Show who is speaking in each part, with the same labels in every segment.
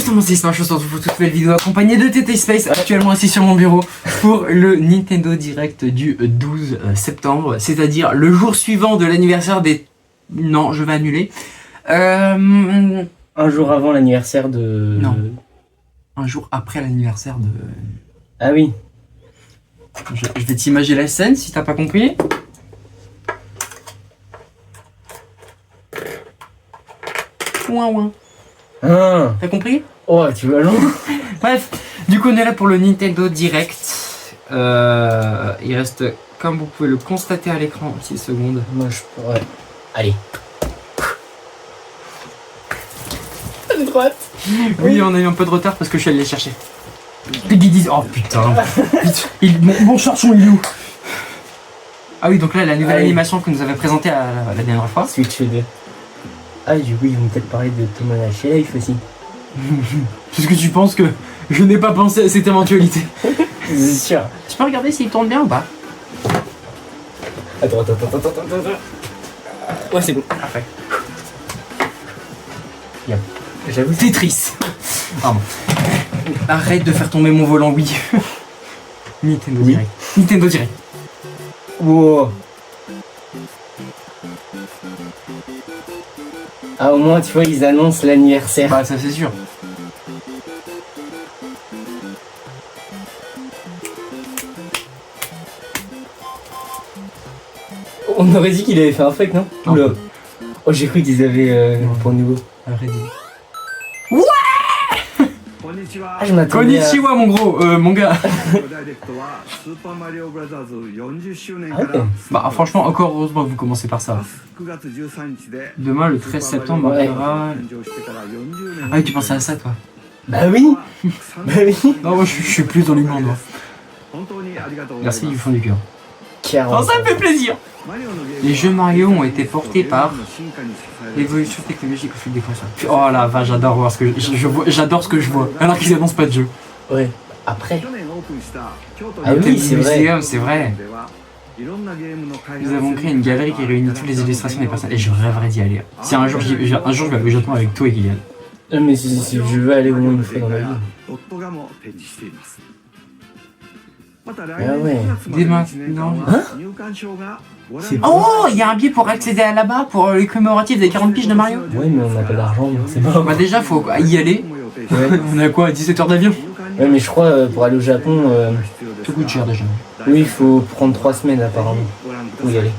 Speaker 1: Justement, c'est Smash, on se retrouve pour toute nouvelle vidéo accompagnée de TT Space, actuellement assis sur mon bureau pour le Nintendo Direct du 12 septembre, c'est-à-dire le jour suivant de l'anniversaire des... Non, je vais annuler.
Speaker 2: Un jour avant l'anniversaire de...
Speaker 1: Non. Un jour après l'anniversaire de...
Speaker 2: Ah oui.
Speaker 1: Je vais t'imager la scène si t'as pas compris. Ouin ouin.
Speaker 2: Ah.
Speaker 1: T'as compris?
Speaker 2: Oh, tu vas loin.
Speaker 1: Bref, du coup on est là pour le Nintendo Direct. Il reste, comme vous pouvez le constater à l'écran, 6 secondes.
Speaker 2: Moi je pourrais... Allez. À droite.
Speaker 1: Oui, on a eu un peu de retard parce que je suis allé les chercher. Peggy 10. Oh putain. Mon charson il est où? Ah oui, donc là la nouvelle animation que nous avait présentée la dernière fois.
Speaker 2: Switch 2. Ah du coup ils vont peut-être parler de Tomodachi Life aussi.
Speaker 1: Est-ce que tu penses que je n'ai pas pensé à cette éventualité?
Speaker 2: C'est sûr.
Speaker 1: Tu peux regarder s'il tourne bien ou pas?
Speaker 2: Attends. Ouais c'est bon.
Speaker 1: Parfait.
Speaker 2: Bien. J'avoue
Speaker 1: Tetris. Pardon. Arrête de faire tomber mon volant, oui. Nintendo Direct. Nintendo Direct.
Speaker 2: Wow. Ah au moins tu vois ils annoncent l'anniversaire.
Speaker 1: Bah ça c'est sûr.
Speaker 2: On aurait dit qu'il avait fait un fake non?
Speaker 1: Non.
Speaker 2: Oula. Oh j'ai cru qu'ils avaient pour nouveau.
Speaker 1: Arrête.
Speaker 2: Ah je m'attendais à...
Speaker 1: Konnichiwa mon gros, mon gars.
Speaker 2: Ah ouais.
Speaker 1: Bah franchement encore heureusement que vous commencez par ça. Demain le 13 septembre
Speaker 2: Ouais.
Speaker 1: marquera... Ah oui tu pensais à ça toi?
Speaker 2: Bah oui. Bah oui.
Speaker 1: Non moi je suis plus dans l'humour moi. Merci du fond du cœur.
Speaker 2: Carrément.
Speaker 1: Oh ça me fait plaisir. Les jeux Mario ont été portés par l'évolution technologique au fil des consoles. Oh la vache, j'adore voir ce que j'adore ce que je vois. Alors qu'ils annoncent pas de jeu.
Speaker 2: Ouais. Après. Ah oui c'est vrai.
Speaker 1: Museum, c'est vrai. Nous avons créé une galerie qui réunit toutes les illustrations des personnes et je rêverais d'y aller. Si un jour je vais aller au Japon avec toi et Kylian.
Speaker 2: Mais si je veux aller au moins une fois dans ma vie. Ah ouais.
Speaker 1: Dès maintenant.
Speaker 2: Hein?
Speaker 1: Oh, il y a un billet pour accéder à là-bas pour les commémoratifs des 40 piges de Mario.
Speaker 2: Ouais mais on n'a pas d'argent donc c'est bon.
Speaker 1: Bah déjà faut y aller.
Speaker 2: Ouais.
Speaker 1: On a quoi, 17 heures d'avion?
Speaker 2: Ouais mais je crois pour aller au Japon...
Speaker 1: Ça coûte cher déjà.
Speaker 2: Oui il faut prendre 3 semaines apparemment pour y aller.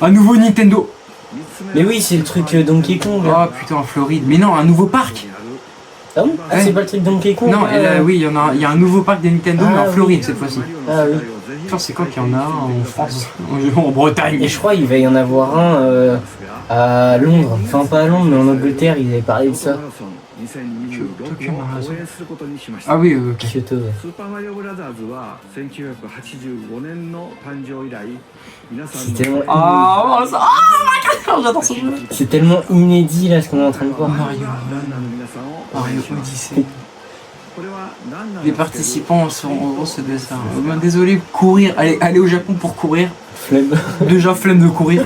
Speaker 1: Un nouveau Nintendo.
Speaker 2: Mais oui c'est le truc Donkey Kong
Speaker 1: Oh
Speaker 2: là.
Speaker 1: putain en Floride. Mais non, un nouveau parc.
Speaker 2: Ah bon? Ah
Speaker 1: Ouais.
Speaker 2: c'est pas le truc Donkey Kong
Speaker 1: Non,
Speaker 2: là,
Speaker 1: et là, oui, il y a un nouveau parc des Nintendo, mais en
Speaker 2: Ah,
Speaker 1: Floride
Speaker 2: oui.
Speaker 1: cette fois-ci.
Speaker 2: Ah oui.
Speaker 1: Putain, c'est quoi qu'il y en a un en France? En Bretagne.
Speaker 2: Et je crois qu'il va y en avoir un à Londres. Enfin pas à Londres mais en Angleterre ils avaient parlé de ça.
Speaker 1: Tokyo Marathon. Ah oui, ok.
Speaker 2: Kyoto ouais. C'est tellement,
Speaker 1: Ah, oh, ça... oh my god, j'adore ce jeu.
Speaker 2: c'est tellement inédit là ce qu'on est en train de voir.
Speaker 1: Mario Odyssey. Les participants seront ce dessin. Désolé, courir, aller au Japon pour courir.
Speaker 2: Flemme.
Speaker 1: Déjà flemme de courir.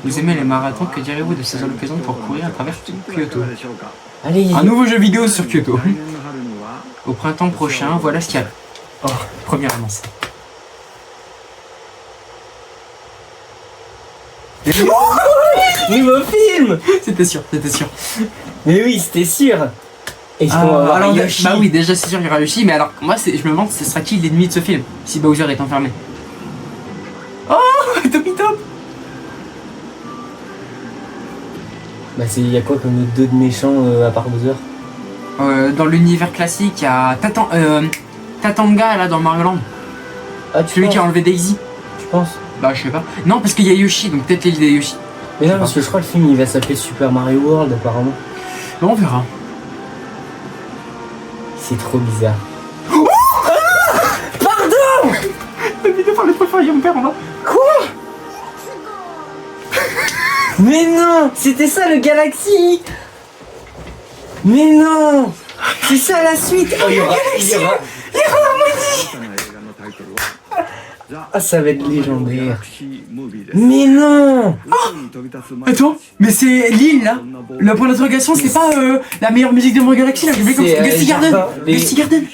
Speaker 1: Vous aimez les marathons, que direz-vous de ces occasions pour courir à travers Kyoto?
Speaker 2: Allez.
Speaker 1: Un nouveau jeu vidéo sur Kyoto. Au printemps prochain, voilà ce qu'il y a. Oh, première annonce.
Speaker 2: Nouveau film.
Speaker 1: C'était sûr, c'était sûr.
Speaker 2: Mais oui c'était sûr. Est-ce qu'on va voir
Speaker 1: alors,
Speaker 2: Yoshi?
Speaker 1: bah oui, déjà c'est sûr qu'il y aura Yoshi, mais alors moi je me demande ce sera qui l'ennemi de ce film si Bowser est enfermé. Oh, Topi Top.
Speaker 2: Bah il y a quoi comme autre deux de méchants à part Bowser?
Speaker 1: Dans l'univers classique, il y a Tatanga là dans Mario Land.
Speaker 2: Ah tu
Speaker 1: Celui
Speaker 2: penses?
Speaker 1: qui a enlevé Daisy.
Speaker 2: Tu penses?
Speaker 1: Bah je sais pas. Non parce qu'il y a Yoshi, donc peut-être l'île des Yoshi.
Speaker 2: Mais non parce que je crois que le film il va s'appeler Super Mario World apparemment.
Speaker 1: Bon, on verra.
Speaker 2: C'est trop bizarre.
Speaker 1: Pardon. La vidéo par les préférés, mon père en bas.
Speaker 2: Quoi? Mais non! C'était ça le Galaxy! Mais non! C'est ça la suite! Oh, il y aura
Speaker 1: L'harmonie.
Speaker 2: Ah, ça va être légendaire. Mais non.
Speaker 1: Attends, mais c'est l'île là. Le point d'interrogation, c'est pas la meilleure musique de Mario Galaxy là. J'ai vu comme
Speaker 2: C'est,
Speaker 1: Gusty Garden.
Speaker 2: Jardin, les-
Speaker 1: Gusty Garden.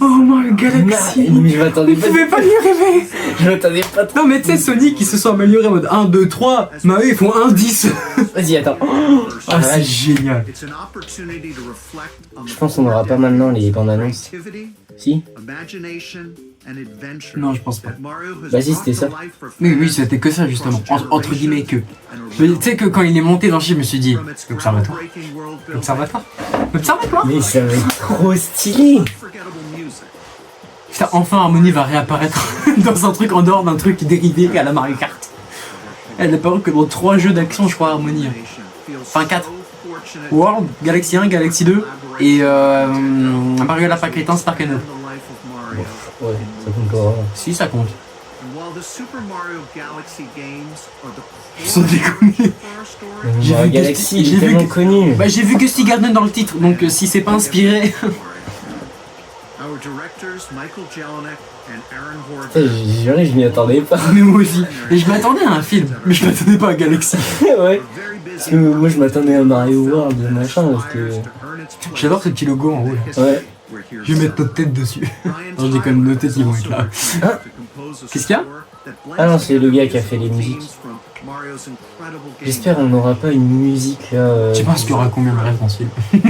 Speaker 1: Oh Mario Galaxy.
Speaker 2: Mais je m'attendais
Speaker 1: Vous
Speaker 2: pas.
Speaker 1: pouvez pas lui rêver.
Speaker 2: Je m'attendais pas trop.
Speaker 1: Non mais tu sais Sonic ils se sont améliorés en mode 1, 2, 3. Mais eux ils font 1, 10.
Speaker 2: Vas-y, attends.
Speaker 1: Ah c'est génial.
Speaker 2: Je pense qu'on n'aura pas maintenant les bandes annonces. Si?
Speaker 1: Non je pense pas.
Speaker 2: Vas-y, c'était ça.
Speaker 1: Mais oui c'était que ça justement. Entre guillemets que. Mais tu sais que quand il est monté dans le film je me suis dit l'observatoire. L'observatoire. L'observatoire.
Speaker 2: Mais ça va être trop stylé.
Speaker 1: Putain enfin Harmony va réapparaître dans un truc en dehors d'un truc dérivé à la Mario Kart. Elle n'a apparu que dans 3 jeux d'action je crois Harmony. Enfin 4. World, Galaxy 1, Galaxy 2 et Mario Lapin Crétin Spark and Up.
Speaker 2: Ouais, ça compte pas vraiment.
Speaker 1: Si ça compte. Sans déconner. J'ai
Speaker 2: Mario
Speaker 1: vu
Speaker 2: Galaxy,
Speaker 1: Gusty-
Speaker 2: il est
Speaker 1: j'ai vu
Speaker 2: tellement
Speaker 1: que-
Speaker 2: connu.
Speaker 1: Bah j'ai vu Gusty Garden dans le titre donc si c'est pas inspiré.
Speaker 2: Putain, j'ai juré, je m'y attendais pas.
Speaker 1: Mais moi aussi. Et je m'attendais à un film, mais je m'attendais pas à Galaxy.
Speaker 2: Ouais. Parce que moi je m'attendais à Mario World, machin, parce que.
Speaker 1: J'adore ce petit logo en haut là.
Speaker 2: Ouais.
Speaker 1: Je vais mettre notre tête dessus. Non, je déconne, nos têtes ils vont être là.
Speaker 2: Hein?
Speaker 1: Qu'est-ce qu'il y a?
Speaker 2: Ah non, c'est le gars qui a fait les musiques. J'espère qu'on n'aura pas une musique là.
Speaker 1: Tu penses qu'il y aura combien de rêves dans ce film? Mais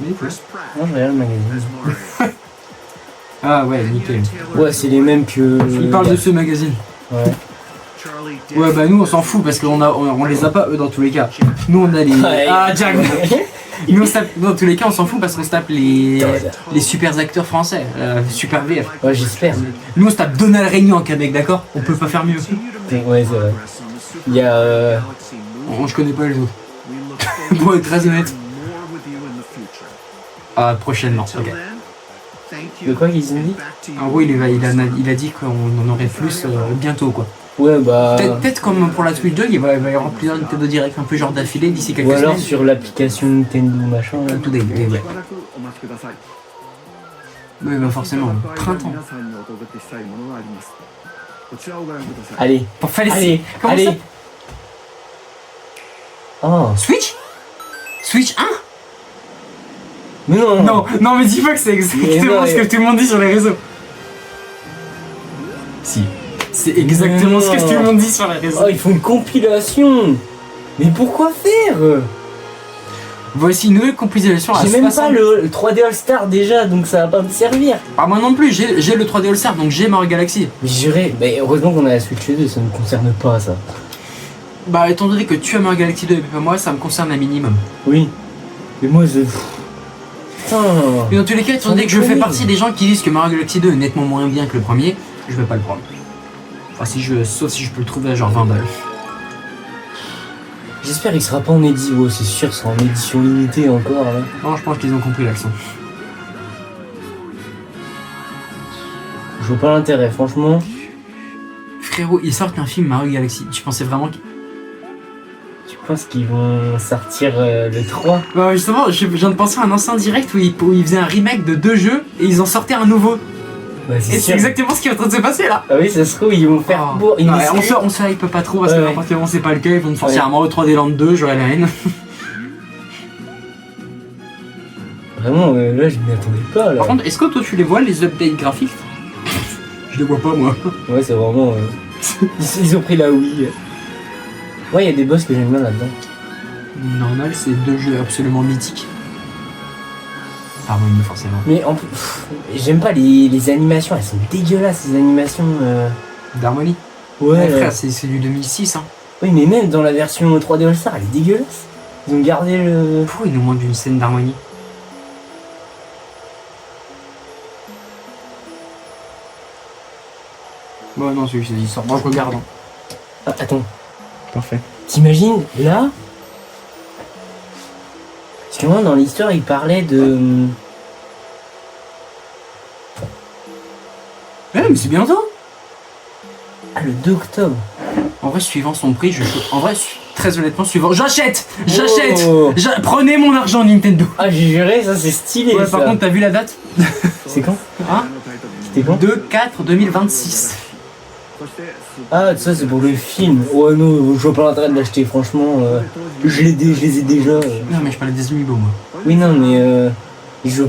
Speaker 1: ouais.
Speaker 2: Non, je regarde le magazine.
Speaker 1: Ah ouais, nickel.
Speaker 2: Ouais, c'est les mêmes que.
Speaker 1: Il parle de ce magazine.
Speaker 2: Ouais.
Speaker 1: Ouais bah nous on s'en fout parce on les a pas eux dans tous les cas. Nous on a les...
Speaker 2: Ouais.
Speaker 1: Ah Jack. Nous on se tape... Dans tous les cas on s'en fout parce qu'on se tape les super acteurs français. Super VF.
Speaker 2: Ouais, j'espère.
Speaker 1: Nous on se tape Donald Régnant en Québec d'accord? On peut pas faire mieux.
Speaker 2: Ouais, c'est vrai. Il y a.
Speaker 1: Je connais pas les autres. Pour être très honnête. Ah prochainement, ok.
Speaker 2: De quoi qu'ils ont dit?
Speaker 1: En gros il a dit qu'on en aurait plus bientôt quoi.
Speaker 2: Ouais, bah.
Speaker 1: Peut-être comme pour la Switch 2, il va y avoir plusieurs Nintendo Direct un peu genre d'affilée d'ici quelques
Speaker 2: Ou alors
Speaker 1: semaines.
Speaker 2: sur l'application Nintendo machin là.
Speaker 1: Tout début, ouais. Oui, bah forcément. Printemps.
Speaker 2: Allez.
Speaker 1: Pour faire les...
Speaker 2: Allez.
Speaker 1: Comment
Speaker 2: Allez.
Speaker 1: ça
Speaker 2: Oh.
Speaker 1: Switch Switch 1
Speaker 2: Mais non.
Speaker 1: Non, mais dis pas que c'est exactement
Speaker 2: non,
Speaker 1: ce que tout le monde dit sur les réseaux. Si. C'est exactement ce que tout le monde dit sur les réseaux.
Speaker 2: Oh, ils font une compilation. Mais pourquoi faire?
Speaker 1: Voici une nouvelle compilation à
Speaker 2: J'ai même
Speaker 1: 60.
Speaker 2: pas le 3D All Star déjà, donc ça va pas me servir.
Speaker 1: Ah, moi non plus, j'ai le 3D All Star, donc j'ai Mario Galaxy.
Speaker 2: Mais j'irai. Mais heureusement qu'on a la Switch 2, ça ne me concerne pas ça.
Speaker 1: Bah, étant donné que tu as Mario Galaxy 2 et pas moi, ça me concerne un minimum.
Speaker 2: Oui. Mais moi je. Putain.
Speaker 1: Mais dans tous les cas, étant donné que je fais partie des gens qui disent que Mario Galaxy 2 est nettement moins bien que le premier, je vais pas le prendre. Enfin, sauf si je peux le trouver à genre 20 balles.
Speaker 2: J'espère qu'il sera pas en édition. Oh, c'est sûr, c'est en édition limitée encore là.
Speaker 1: Non, je pense qu'ils ont compris la leçon.
Speaker 2: Je vois pas l'intérêt, franchement.
Speaker 1: Frérot, ils sortent un film Mario Galaxy. Tu pensais vraiment que...
Speaker 2: Tu penses qu'ils vont sortir le 3?
Speaker 1: Bah justement, je viens de penser à un ancien direct où ils faisaient un remake de 2 jeux et ils en sortaient un nouveau.
Speaker 2: Ouais,
Speaker 1: Et c'est
Speaker 2: sûr.
Speaker 1: exactement ce qui est en train de se passer là.
Speaker 2: Ah oui, ça se trouve, ils vont faire
Speaker 1: Oh.
Speaker 2: pour une
Speaker 1: Non, ouais,
Speaker 2: série.
Speaker 1: on se hype pas trop parce que
Speaker 2: Ouais,
Speaker 1: n'importe comment c'est pas le cas. Ils vont te forcer
Speaker 2: Ouais.
Speaker 1: un Mario 3D Land 2, j'aurais la haine.
Speaker 2: Vraiment, là, je m'y attendais pas là.
Speaker 1: Par contre, est-ce que toi tu les vois les updates graphiques? Je les vois pas moi.
Speaker 2: Ouais, c'est vraiment. Ils ont pris la Wii. Ouais, il y a des boss que j'aime bien là-dedans.
Speaker 1: Normal, c'est 2 jeux absolument mythiques. Harmony forcément.
Speaker 2: Mais en plus, j'aime pas les animations, elles sont dégueulasses, ces animations.
Speaker 1: D'Harmony?
Speaker 2: Ouais,
Speaker 1: frère, c'est du 2006 hein.
Speaker 2: Oui, mais même dans la version 3D All Star, elle est dégueulasse. Ils ont gardé le.
Speaker 1: Pourquoi il nous manque une scène d'Harmony? Bon non, celui-ci il sort. Moi je regarde. Hein.
Speaker 2: Ah, attends,
Speaker 1: Parfait.
Speaker 2: t'imagines là? Parce que moi, dans l'histoire, il parlait de.
Speaker 1: Ouais, mais c'est bientôt.
Speaker 2: Ah, le 2 octobre.
Speaker 1: En vrai, suivant son prix, en vrai, très honnêtement, suivant. J'achète.
Speaker 2: Oh.
Speaker 1: Prenez mon argent Nintendo.
Speaker 2: Ah, j'ai juré, ça c'est stylé.
Speaker 1: Ouais,
Speaker 2: ça.
Speaker 1: par contre, t'as vu la date?
Speaker 2: C'est quand?
Speaker 1: Hein?
Speaker 2: C'était quand?
Speaker 1: 2/4/2026.
Speaker 2: Ah, ça c'est pour le film. Ouais, non, je vois pas l'intérêt de l'acheter, franchement. Je les ai déjà.
Speaker 1: Non, mais je parlais des Amiibo, moi.
Speaker 2: Oui, non, mais je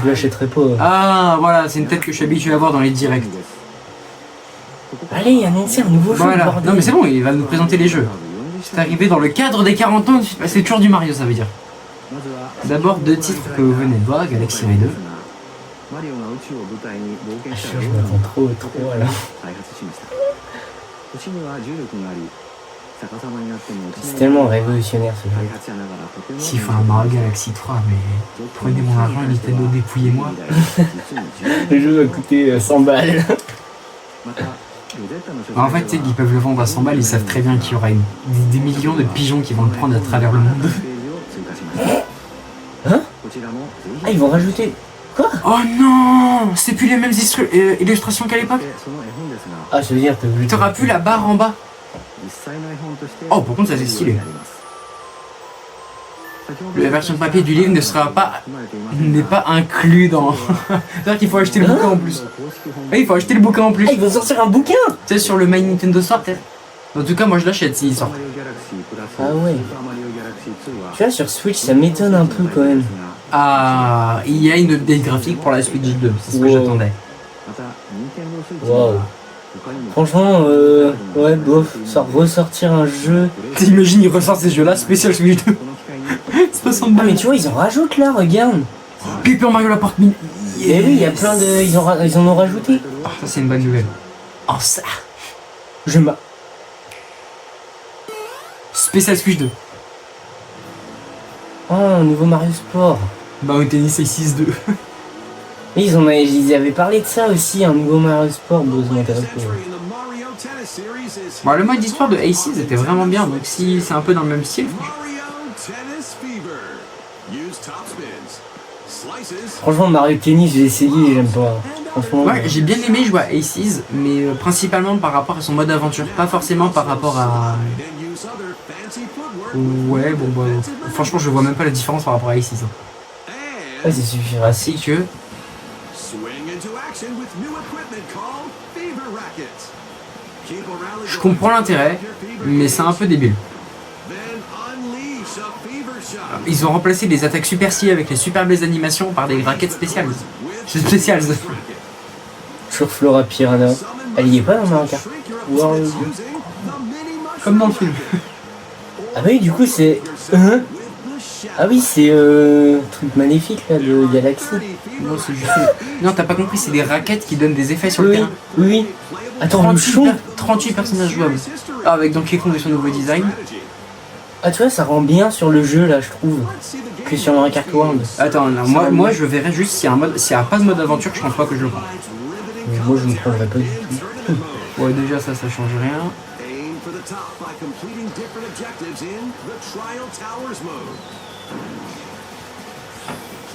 Speaker 2: l'achèterai pas.
Speaker 1: Ah, voilà, c'est une tête que je suis habitué à voir dans les directs.
Speaker 2: Allez, annoncez un nouveau jeu,
Speaker 1: Voilà.
Speaker 2: bordel.
Speaker 1: Non, mais c'est bon, il va nous présenter les jeux. C'est arrivé dans le cadre des 40 ans. C'est toujours du Mario, ça veut dire. D'abord, 2 titres que vous venez de voir, Galaxy Ray 2.
Speaker 2: Je m'attends trop à là. C'est tellement révolutionnaire ce jeu.
Speaker 1: S'il faut un Mario Galaxy 3, mais prenez mon argent et Nintendo, dépouillez-moi.
Speaker 2: Le jeu va coûter 100 balles.
Speaker 1: En fait, tu sais qu'ils peuvent le vendre à 100 balles, ils savent très bien qu'il y aura des millions de pigeons qui vont le prendre à travers le monde.
Speaker 2: Hein? Ah, ils vont rajouter... Quoi?
Speaker 1: Oh non! C'est plus les mêmes illustrations qu'à l'époque?
Speaker 2: Ah, ça veut dire que
Speaker 1: T'auras plus la barre en bas. Oh, par contre, ça c'est stylé. La version papier du livre n'est pas inclus dans... C'est-à-dire qu'il faut acheter le bouquin en plus. Oui, il faut acheter le bouquin en plus.
Speaker 2: Ah, ils vont sortir un bouquin!
Speaker 1: Tu sais, sur le My Nintendo Store, peut-être. En tout cas, moi je l'achète s'il sort.
Speaker 2: Ah ouais. Tu vois, sur Switch, ça m'étonne un peu quand même.
Speaker 1: Ah, il y a une update graphique pour la Switch 2, c'est ce que j'attendais.
Speaker 2: Waouh. Franchement, ouais, bof, ressortir un jeu.
Speaker 1: T'imagines, ils ressortent ces jeux-là, spécial Switch 2. 60
Speaker 2: Ah,
Speaker 1: balles.
Speaker 2: mais tu vois, ils en rajoutent là, regarde.
Speaker 1: Paper Mario la porte mini.
Speaker 2: Mais oui, il y a plein de. Ils en ont rajouté.
Speaker 1: Oh, ça c'est une bonne nouvelle. Oh ça.
Speaker 2: Je m'a.
Speaker 1: Spécial Switch 2.
Speaker 2: Oh, un nouveau Mario Sport.
Speaker 1: Bah au tennis c'est 6-2.
Speaker 2: Mais ils avaient parlé de ça aussi, un nouveau Mario Sport. Bon, ça m'intéresse pas.
Speaker 1: Bon, le mode histoire de Aces était vraiment bien, donc si c'est un peu dans le même style.
Speaker 2: Franchement, Mario Tennis, j'ai essayé, j'aime pas. Franchement.
Speaker 1: Ouais, j'ai bien aimé jouer à Aces, mais principalement par rapport à son mode aventure, pas forcément par rapport à... Ouais, bon bah... Franchement, je vois même pas la différence par rapport à Aces.
Speaker 2: Ouais, ça suffira.
Speaker 1: C'est que... Je comprends l'intérêt, mais c'est un peu débile. Ils ont remplacé les attaques super stylées avec les super belles animations par des raquettes spéciales. Spéciales.
Speaker 2: Sur Flora Piranha. Elle y est pas dans Mario Kart World.
Speaker 1: Comme dans le film.
Speaker 2: Ah oui, du coup c'est... Ah oui, c'est truc magnifique là de Galaxy.
Speaker 1: Non, c'est juste... Non, t'as pas compris, c'est des raquettes qui donnent des effets sur le
Speaker 2: Oui,
Speaker 1: terrain.
Speaker 2: oui. Attends, le chou.
Speaker 1: 38 personnages jouables. Ah, avec Donkey Kong et son nouveau design.
Speaker 2: Ah tu vois, ça rend bien sur le jeu là, je trouve, que sur Mario Kart World.
Speaker 1: Attends, non, moi je verrais juste s'il y a pas de mode aventure, je pense pas que je le prends.
Speaker 2: Mais moi je ne prendrais pas du tout.
Speaker 1: Ouais, déjà ça change rien.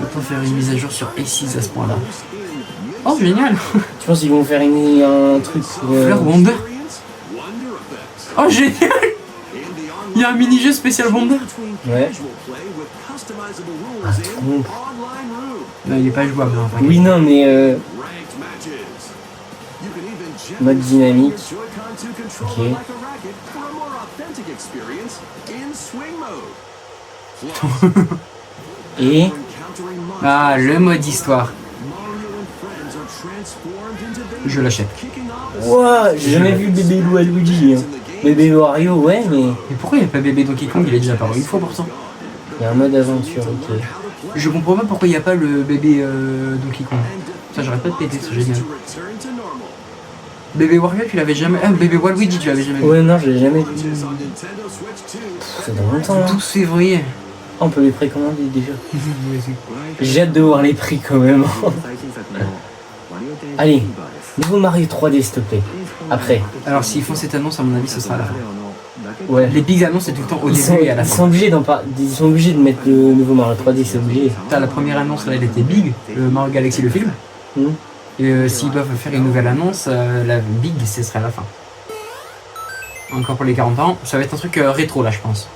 Speaker 1: On peut faire une mise à jour sur A6 à ce point-là. Oh, génial!
Speaker 2: Tu penses qu'ils vont faire un truc pour...
Speaker 1: Fleur Wonder? Oh, génial! Il y a un mini-jeu spécial Wonder?
Speaker 2: Ouais. Ah, trop.
Speaker 1: Non, il est pas jouable. Hein,
Speaker 2: oui, non, mais... Mode dynamique. Ok. Et...
Speaker 1: Ah, le mode histoire. Je l'achète.
Speaker 2: Ouah, j'ai jamais vu bébé Luigi. Hein. Bébé Wario, ouais, mais...
Speaker 1: Mais pourquoi il n'y a pas bébé Donkey Kong? Il est déjà apparu une fois pourtant.
Speaker 2: Il y a un mode aventure, ok.
Speaker 1: Je comprends pas pourquoi il n'y a pas le bébé Donkey Kong. Ça, j'arrête pas de péter, c'est génial. Bébé Wario, tu l'avais jamais... Ah, bébé Waluigi, tu l'avais jamais vu.
Speaker 2: Ouais, non, je l'ai jamais vu. C'est dans longtemps, hein.
Speaker 1: 12 février.
Speaker 2: Oh, on peut les précommander déjà. J'ai hâte de voir les prix quand même. Allez, nouveau Mario 3D s'il te plaît. Après.
Speaker 1: Alors s'ils font cette annonce, à mon avis, ce sera à la fin.
Speaker 2: Ouais.
Speaker 1: Les big annonces, c'est tout le temps au début et à la fin.
Speaker 2: Ils sont obligés de mettre le nouveau Mario 3D, c'est obligé.
Speaker 1: T'as la première annonce, là, elle était big, le Mario Galaxy, le film. Et s'ils doivent faire une nouvelle annonce, la big, ce serait à la fin. Encore pour les 40 ans, ça va être un truc rétro, là, je pense.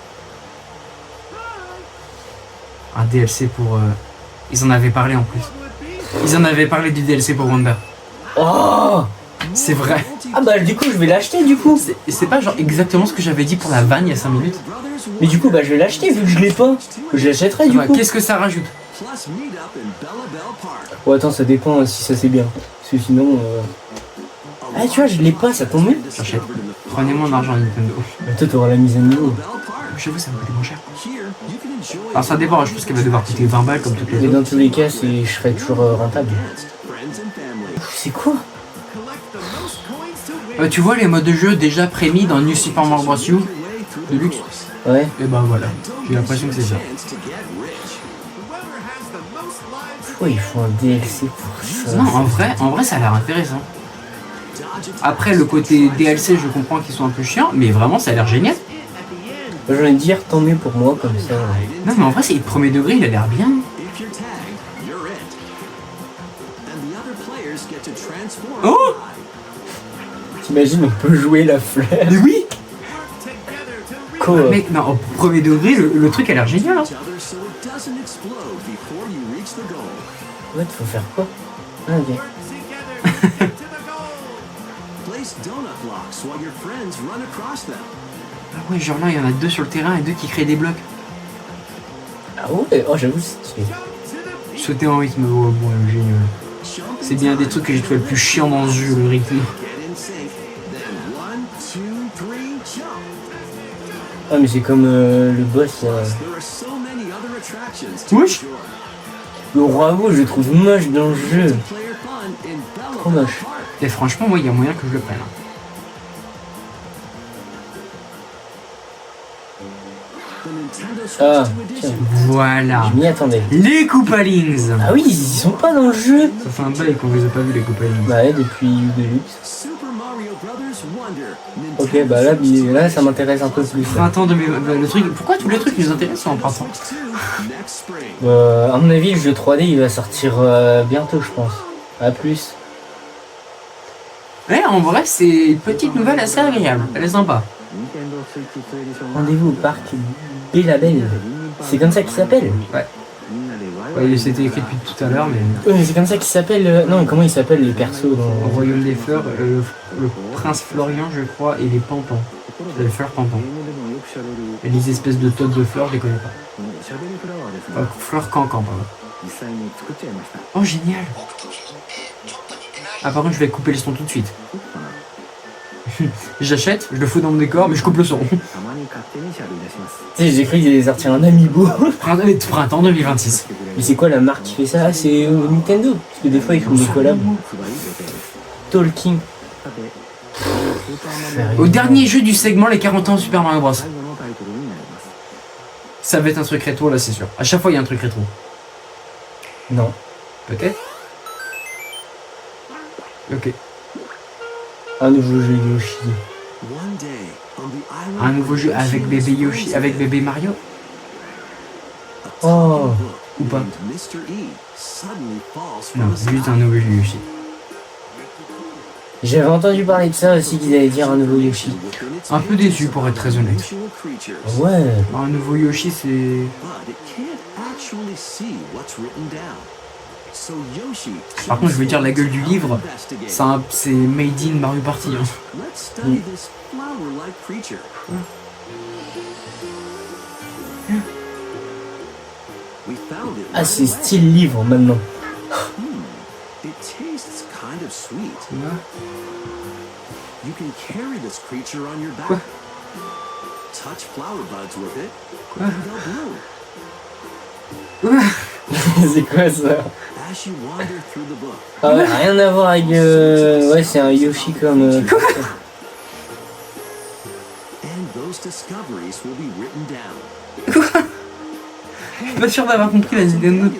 Speaker 1: Un DLC pour... Ils en avaient parlé en plus. Ils en avaient parlé du DLC pour Wanda.
Speaker 2: Oh.
Speaker 1: C'est vrai.
Speaker 2: Ah bah du coup je vais l'acheter du coup.
Speaker 1: C'est pas genre exactement ce que j'avais dit pour la vanne il y a 5 minutes.
Speaker 2: Mais du coup bah je vais l'acheter vu que je l'ai pas. Je l'achèterai du
Speaker 1: Ouais,
Speaker 2: coup.
Speaker 1: qu'est-ce que ça rajoute?
Speaker 2: Oh attends ça dépend si ça c'est bien. Parce que sinon... Ah tu vois je l'ai pas, ça tombe mieux.
Speaker 1: J'achète. Prenez mon argent Nintendo.
Speaker 2: Bah, toi t'auras la mise à niveau.
Speaker 1: J'avoue ça va coûter moins cher. Alors ça dépend, je pense qu'elle va devoir coûter 20 balles comme toutes les
Speaker 2: Mais
Speaker 1: autres.
Speaker 2: dans tous les cas je serai toujours rentable. C'est quoi?
Speaker 1: Tu vois les modes de jeu déjà prémis dans New Super Mario Bros. U Deluxe?
Speaker 2: Ouais.
Speaker 1: Et bah voilà, j'ai l'impression que c'est ça.
Speaker 2: Pourquoi ils font un DLC pour ça?
Speaker 1: Non, en vrai ça a l'air intéressant. Après le côté DLC je comprends qu'ils sont un peu chiants, mais vraiment ça a l'air génial.
Speaker 2: J'ai envie de dire tant mieux pour moi comme ça.
Speaker 1: Non mais en vrai c'est le premier degré, il a l'air bien. Oh!
Speaker 2: T'imagines on peut jouer la fleur.
Speaker 1: Mais oui!
Speaker 2: Quoi?
Speaker 1: Mec, non, au premier degré, le truc a l'air génial. Hein.
Speaker 2: Ouais, faut faire quoi? Ah ok.
Speaker 1: Ah ouais, genre là, il y en a 2 sur le terrain et 2 qui créent des blocs.
Speaker 2: Ah ouais? Oh j'avoue c'est stylé.
Speaker 1: Sauter en rythme, oh, bon, génial. C'est bien des trucs que j'ai trouvé le plus chiant dans ce jeu, le rythme.
Speaker 2: Ah mais c'est comme le boss
Speaker 1: Wesh!
Speaker 2: Le roi rouge je le trouve moche dans le jeu. Trop moche.
Speaker 1: Et franchement, moi, il y a moyen que je le prenne. Hein.
Speaker 2: Ah tiens,
Speaker 1: Voilà.
Speaker 2: je m'y attendais.
Speaker 1: Les Koopalings!
Speaker 2: Ah oui, ils sont pas dans le jeu.
Speaker 1: Ça fait un bail qu'on les a pas vus, les Koopalings.
Speaker 2: Bah ouais, depuis Deluxe. Ok, bah là ça m'intéresse un peu plus. Là.
Speaker 1: Printemps 2000, le truc, pourquoi tous les trucs nous intéressent en printemps?
Speaker 2: À mon avis, le jeu 3D il va sortir bientôt, je pense. À plus.
Speaker 1: Ouais, en vrai, c'est une petite nouvelle assez agréable. Elle est sympa.
Speaker 2: Rendez-vous au parc Bellabelle. C'est comme ça qu'il s'appelle?
Speaker 1: Ouais. Ouais, c'était écrit depuis tout à l'heure, mais.
Speaker 2: Oui, mais c'est comme ça qu'il s'appelle. Non, comment ils s'appellent les persos
Speaker 1: Au
Speaker 2: dans.
Speaker 1: royaume des fleurs, le prince Florian, je crois, et les pampans. C'est les fleurs pampans. Et les espèces de totes de fleurs, je les connais pas. Fleurs cancan, pardon. Oh, génial! Ah, par contre, je vais couper le son tout de suite. J'achète, je le fous dans mon décor, mais je coupe le son.
Speaker 2: Tu sais, j'ai cru qu'ils allaient sortir un amiibo.
Speaker 1: Printemps 2026.
Speaker 2: Mais c'est quoi la marque qui fait ça? Ah, c'est Nintendo. Parce que des fois ils font des collabs. Talking.
Speaker 1: Au dernier jeu du segment, les 40 ans de Super Mario Bros. Ça va être un truc rétro, là, c'est sûr. À chaque fois, il y a un truc rétro.
Speaker 2: Non.
Speaker 1: Peut-être? Ok.
Speaker 2: Un nouveau jeu Yoshi.
Speaker 1: Un nouveau jeu avec bébé Yoshi, avec bébé Mario?
Speaker 2: Oh.
Speaker 1: Ou pas? Non, juste un nouveau jeu Yoshi.
Speaker 2: J'avais entendu parler de ça aussi, qu'ils allaient dire un nouveau Yoshi.
Speaker 1: Un peu déçu pour être très honnête.
Speaker 2: Ouais.
Speaker 1: Un nouveau Yoshi, c'est... Par contre, je veux dire, la gueule du livre, c'est made in Mario Party. Hein.
Speaker 2: Ah, c'est style livre maintenant.
Speaker 1: Quoi? Quoi?
Speaker 2: C'est quoi ça? Ah ouais, rien à voir avec... Ouais, c'est un Yoshi comme...
Speaker 1: Quoi? Je suis pas sûr d'avoir compris la Nintendo.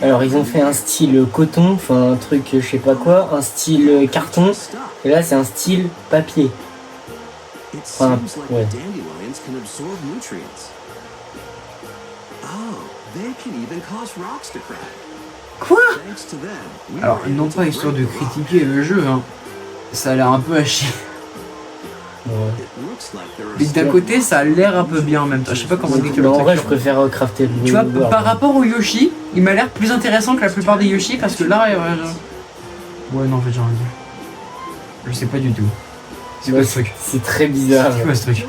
Speaker 2: Alors ils ont fait un style coton, enfin un truc je sais pas quoi, un style carton, et là c'est un style papier. Enfin, ouais.
Speaker 1: Quoi? Alors, non pas histoire de critiquer le jeu, hein. Ça a l'air un peu à chier.
Speaker 2: Ouais.
Speaker 1: Mais d'un côté, ça a l'air un peu bien en même temps. Je sais pas comment dire que
Speaker 2: Non, en vrai, je préfère crafter le
Speaker 1: Tu vois,
Speaker 2: beurre.
Speaker 1: par rapport au Yoshi, il m'a l'air plus intéressant que la plupart des Yoshi parce que là. Ouais, non, en fait, j'ai rien dit. Je sais pas du tout. C'est quoi ce truc?
Speaker 2: C'est très bizarre.
Speaker 1: C'est quoi ce truc?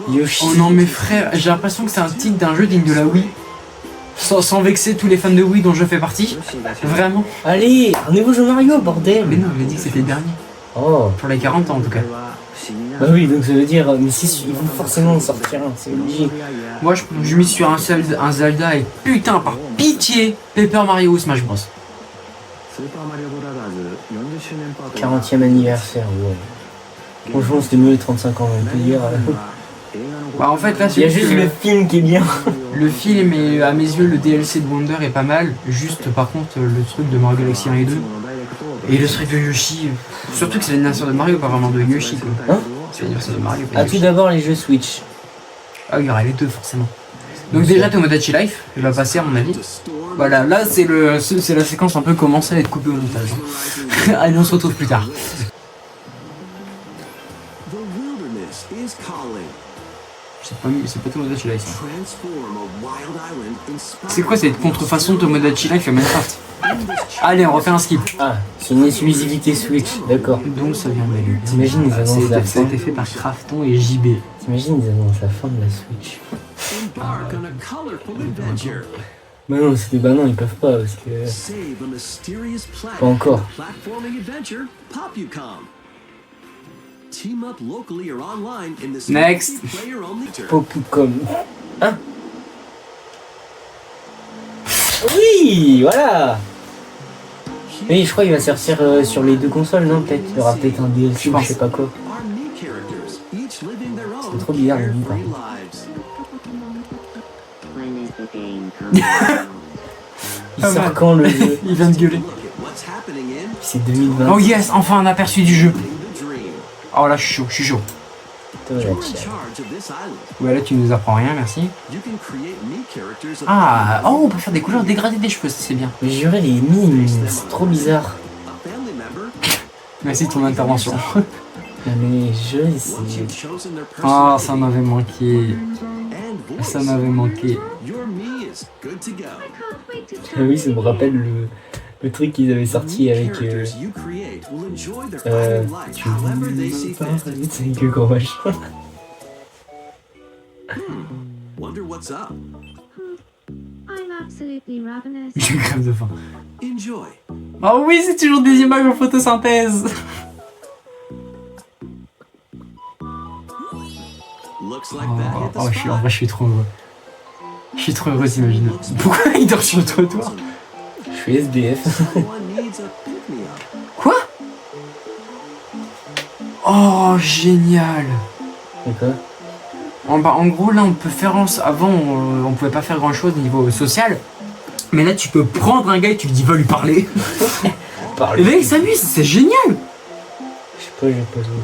Speaker 2: Yoshi.
Speaker 1: Oh non, mais frère, j'ai l'impression que c'est un titre d'un jeu digne de la Wii. Sans vexer tous les fans de Wii dont je fais partie. Vraiment.
Speaker 2: Allez, un nouveau jeu Mario, bordel.
Speaker 1: Mais non, il m'a dit que c'était le dernier.
Speaker 2: Oh.
Speaker 1: Pour les 40 ans en tout cas.
Speaker 2: Bah oui, donc ça veut dire, mais si, ils vont forcément en sortir un, c'est obligé.
Speaker 1: Moi, je mise sur un Zelda et putain, par pitié, Paper Mario ou Smash Bros.
Speaker 2: 40e anniversaire, ouais. Franchement, c'était mieux les 35 ans, on peut dire.
Speaker 1: Bah, en fait, là,
Speaker 2: Il y a juste le film qui est bien.
Speaker 1: Le film et à mes yeux, le DLC de Wonder est pas mal. Juste, par contre, le truc de Mario Galaxy 1 et 2. Et le truc de Yoshi. Surtout que c'est l'anniversaire de Mario, pas vraiment de Yoshi, quoi.
Speaker 2: Hein?
Speaker 1: C'est l'anniversaire de Mario. Pas
Speaker 2: Ah,
Speaker 1: de
Speaker 2: tout
Speaker 1: Yoshi.
Speaker 2: d'abord, les jeux Switch.
Speaker 1: Ah, il y aura les deux, forcément. Donc, déjà, Tomodachi Life, il va passer, à mon avis. Voilà, là, c'est la séquence un peu commencée à être coupée au montage. Allez, on se retrouve plus tard. C'est pas Tomodachi Life. C'est quoi cette contrefaçon de Tomodachi Life à Minecraft? Allez, on refait un skip.
Speaker 2: Ah, c'est une exclusivité Switch, d'accord.
Speaker 1: Donc ça vient de lui.
Speaker 2: T'imagines, ils annoncent la
Speaker 1: Ça a
Speaker 2: fin.
Speaker 1: été fait par Krafton et JB.
Speaker 2: T'imagines, ils annoncent la fin de la Switch. Bah non, bah non, ils peuvent pas, parce que... Pas encore.
Speaker 1: Next.
Speaker 2: Popcom. Hein? Oui, voilà. Oui, je crois qu'il va sortir sur les deux consoles, non? Peut-être, il y aura peut-être un DLC ou je sais pas quoi. C'est trop bizarre, le par contre. Il sort quand le jeu?
Speaker 1: Il vient de gueuler.
Speaker 2: C'est 2020.
Speaker 1: Oh yes, enfin un aperçu du jeu. Oh là, je suis chaud. Ouais, là tu nous apprends rien, merci. Ah, oh, on peut faire des couleurs dégradées des cheveux, ça c'est bien.
Speaker 2: Mais juré, les mimes, c'est trop bizarre.
Speaker 1: Merci de ton intervention.
Speaker 2: Non mais je c'est...
Speaker 1: Oh, ça m'avait manqué. Ça m'avait manqué.
Speaker 2: Ah oui, ça me rappelle le truc qu'ils avaient sorti avec... tu veux pas avec le grand machin.
Speaker 1: Je crève de faim. Oh oui, c'est toujours des images en photosynthèse. Oh, en vrai, je suis trop heureux. Je suis trop heureux, t'imagines. Pourquoi il dort sur le trottoir?
Speaker 2: Je suis SDF.
Speaker 1: Quoi? Oh, génial.
Speaker 2: D'accord.
Speaker 1: En gros, là, on peut faire... Avant, on pouvait pas faire grand-chose au niveau social. Mais là, tu peux prendre un gars et tu lui dis, va lui parler. Et là, il s'amuse, c'est génial.
Speaker 2: Je sais pas, j'ai pas joué.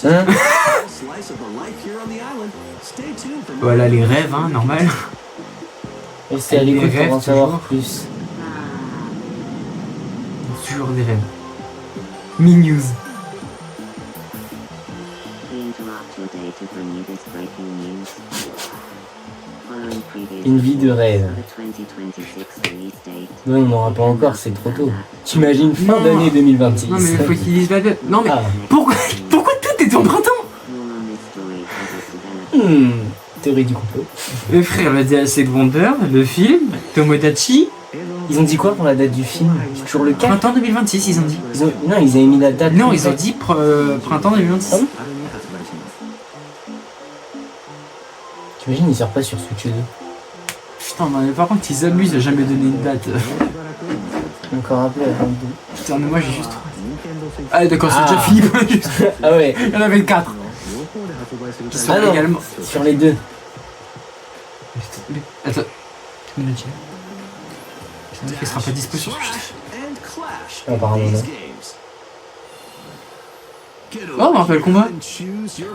Speaker 2: Hein?
Speaker 1: Voilà les rêves, hein, normal.
Speaker 2: Restez à l'écoute pour en savoir plus.
Speaker 1: Toujours des rêves. Mi-news.
Speaker 2: Une vie de rêve. Non, on n'aura pas encore, c'est trop tôt. T'imagines fin d'année 2026.
Speaker 1: Non mais il faut qu'ils disent la date. Non mais
Speaker 2: Ah.
Speaker 1: pourquoi tout est en printemps?
Speaker 2: Théorie du complot.
Speaker 1: Mais frère, le DLC de Wonder, le film, Tomodachi,
Speaker 2: Ils ont dit quoi pour la date du film? C'est toujours le 4?
Speaker 1: printemps 2026 ils ont dit.
Speaker 2: Non, ils avaient mis la date.
Speaker 1: Non, ils ont dit printemps 2026.
Speaker 2: Ah bon? T'imagines, ils sortent pas sur Switch 2.
Speaker 1: Putain, mais par contre ils abusent de jamais donner une date.
Speaker 2: Encore appelé à 22.
Speaker 1: Putain, mais moi j'ai juste... Ah d'accord, c'est
Speaker 2: Ah.
Speaker 1: déjà fini pour le juste.
Speaker 2: Ah ouais.
Speaker 1: Il y en avait 4. Qui sont
Speaker 2: Ah non,
Speaker 1: également...
Speaker 2: sur les deux.
Speaker 1: Mais, attends. Tomodachi. Ça veut dire qu'il sera pas dispo sur Switch.
Speaker 2: Apparemment non.
Speaker 1: Oh, on rappelle le combat.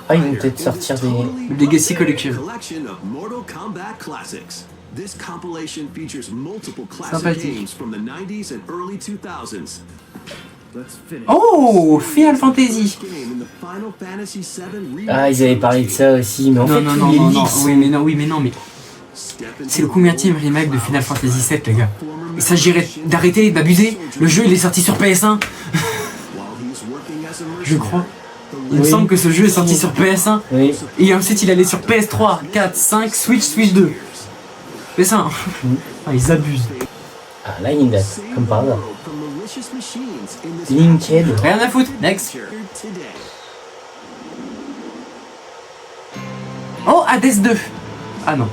Speaker 2: Ah, ils vont peut-être sortir des...
Speaker 1: Le Legacy Collection.
Speaker 3: This compilation features multiple classic
Speaker 1: Sympathique.
Speaker 3: games from the 90s and early 2000s.
Speaker 1: Oh, Final Fantasy.
Speaker 2: Ah, ils avaient parlé de ça aussi, mais en fait,
Speaker 1: Non,
Speaker 2: tous
Speaker 1: non,
Speaker 2: les
Speaker 1: non,
Speaker 2: leaks
Speaker 1: non,
Speaker 2: sont-
Speaker 1: oui, mais non, mais c'est le combienième remake de Final Fantasy VII, les gars. Il s'agirait d'arrêter, d'abuser. Le jeu, il est sorti sur PS1. Je crois. Il me
Speaker 2: Oui.
Speaker 1: semble que ce jeu est sorti sur PS1.
Speaker 2: Oui.
Speaker 1: Et ensuite, il allait sur PS3, 4, 5, Switch 2. PS1. Ah, ils abusent.
Speaker 2: Ah, là, il y a une date, comme par hasard. Linked.
Speaker 1: Rien à foutre. Next. Oh, Hades 2. Ah non.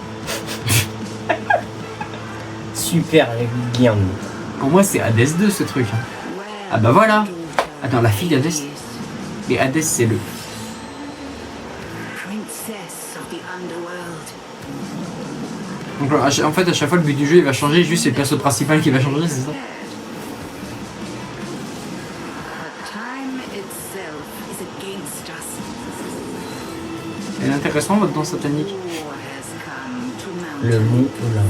Speaker 2: Super bien.
Speaker 1: Pour moi, c'est Hades 2 ce truc. Ah bah voilà. Attends, la fille d'Hades. Mais Hades, c'est le. Donc, en fait, à chaque fois, le but du jeu il va changer. Juste, c'est le perso principal qui va changer, c'est ça? Elle est intéressante, votre danse satanique.
Speaker 2: Le mot là.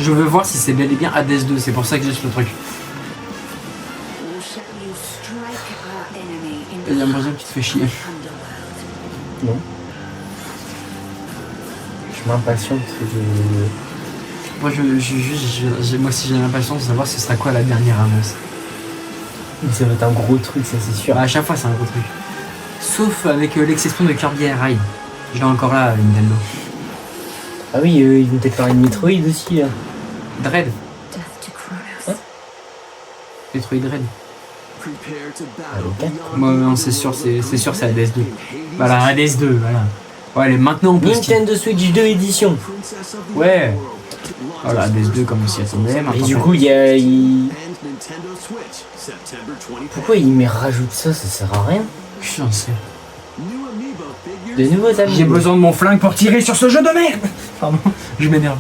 Speaker 1: Je veux voir si c'est bel et bien Hades 2, c'est pour ça que j'ai le truc. J'ai l'impression que tu te fais chier.
Speaker 2: Non. Je m'impatiente de...
Speaker 1: Moi, moi aussi j'ai l'impatience de savoir ce sera quoi la dernière annonce.
Speaker 2: Ça va être un gros truc, ça c'est sûr.
Speaker 1: Bah, à chaque fois c'est un gros truc. Sauf avec l'exception de Kirby Air Ride. Je l'ai encore là, Nintendo.
Speaker 2: Ah oui, ils vont peut-être faire une Metroid aussi là.
Speaker 1: Dread. Metroid Dread.
Speaker 2: Ah, le 4.
Speaker 1: Moi non, c'est sûr c'est Hades 2. Voilà, Hades 2, voilà. Ouais, allez, maintenant on peut
Speaker 2: Nintendo Switch 2 édition.
Speaker 1: Ouais. Voilà, Hades 2 comme on s'y attendait.
Speaker 2: Et
Speaker 1: Maintenant,
Speaker 2: du coup, pourquoi il rajoute ça? Ça sert à rien.
Speaker 1: j'en sais.
Speaker 2: De nouveaux amis.
Speaker 1: J'ai besoin de mon flingue pour tirer sur ce jeu de merde. Pardon, je m'énerve.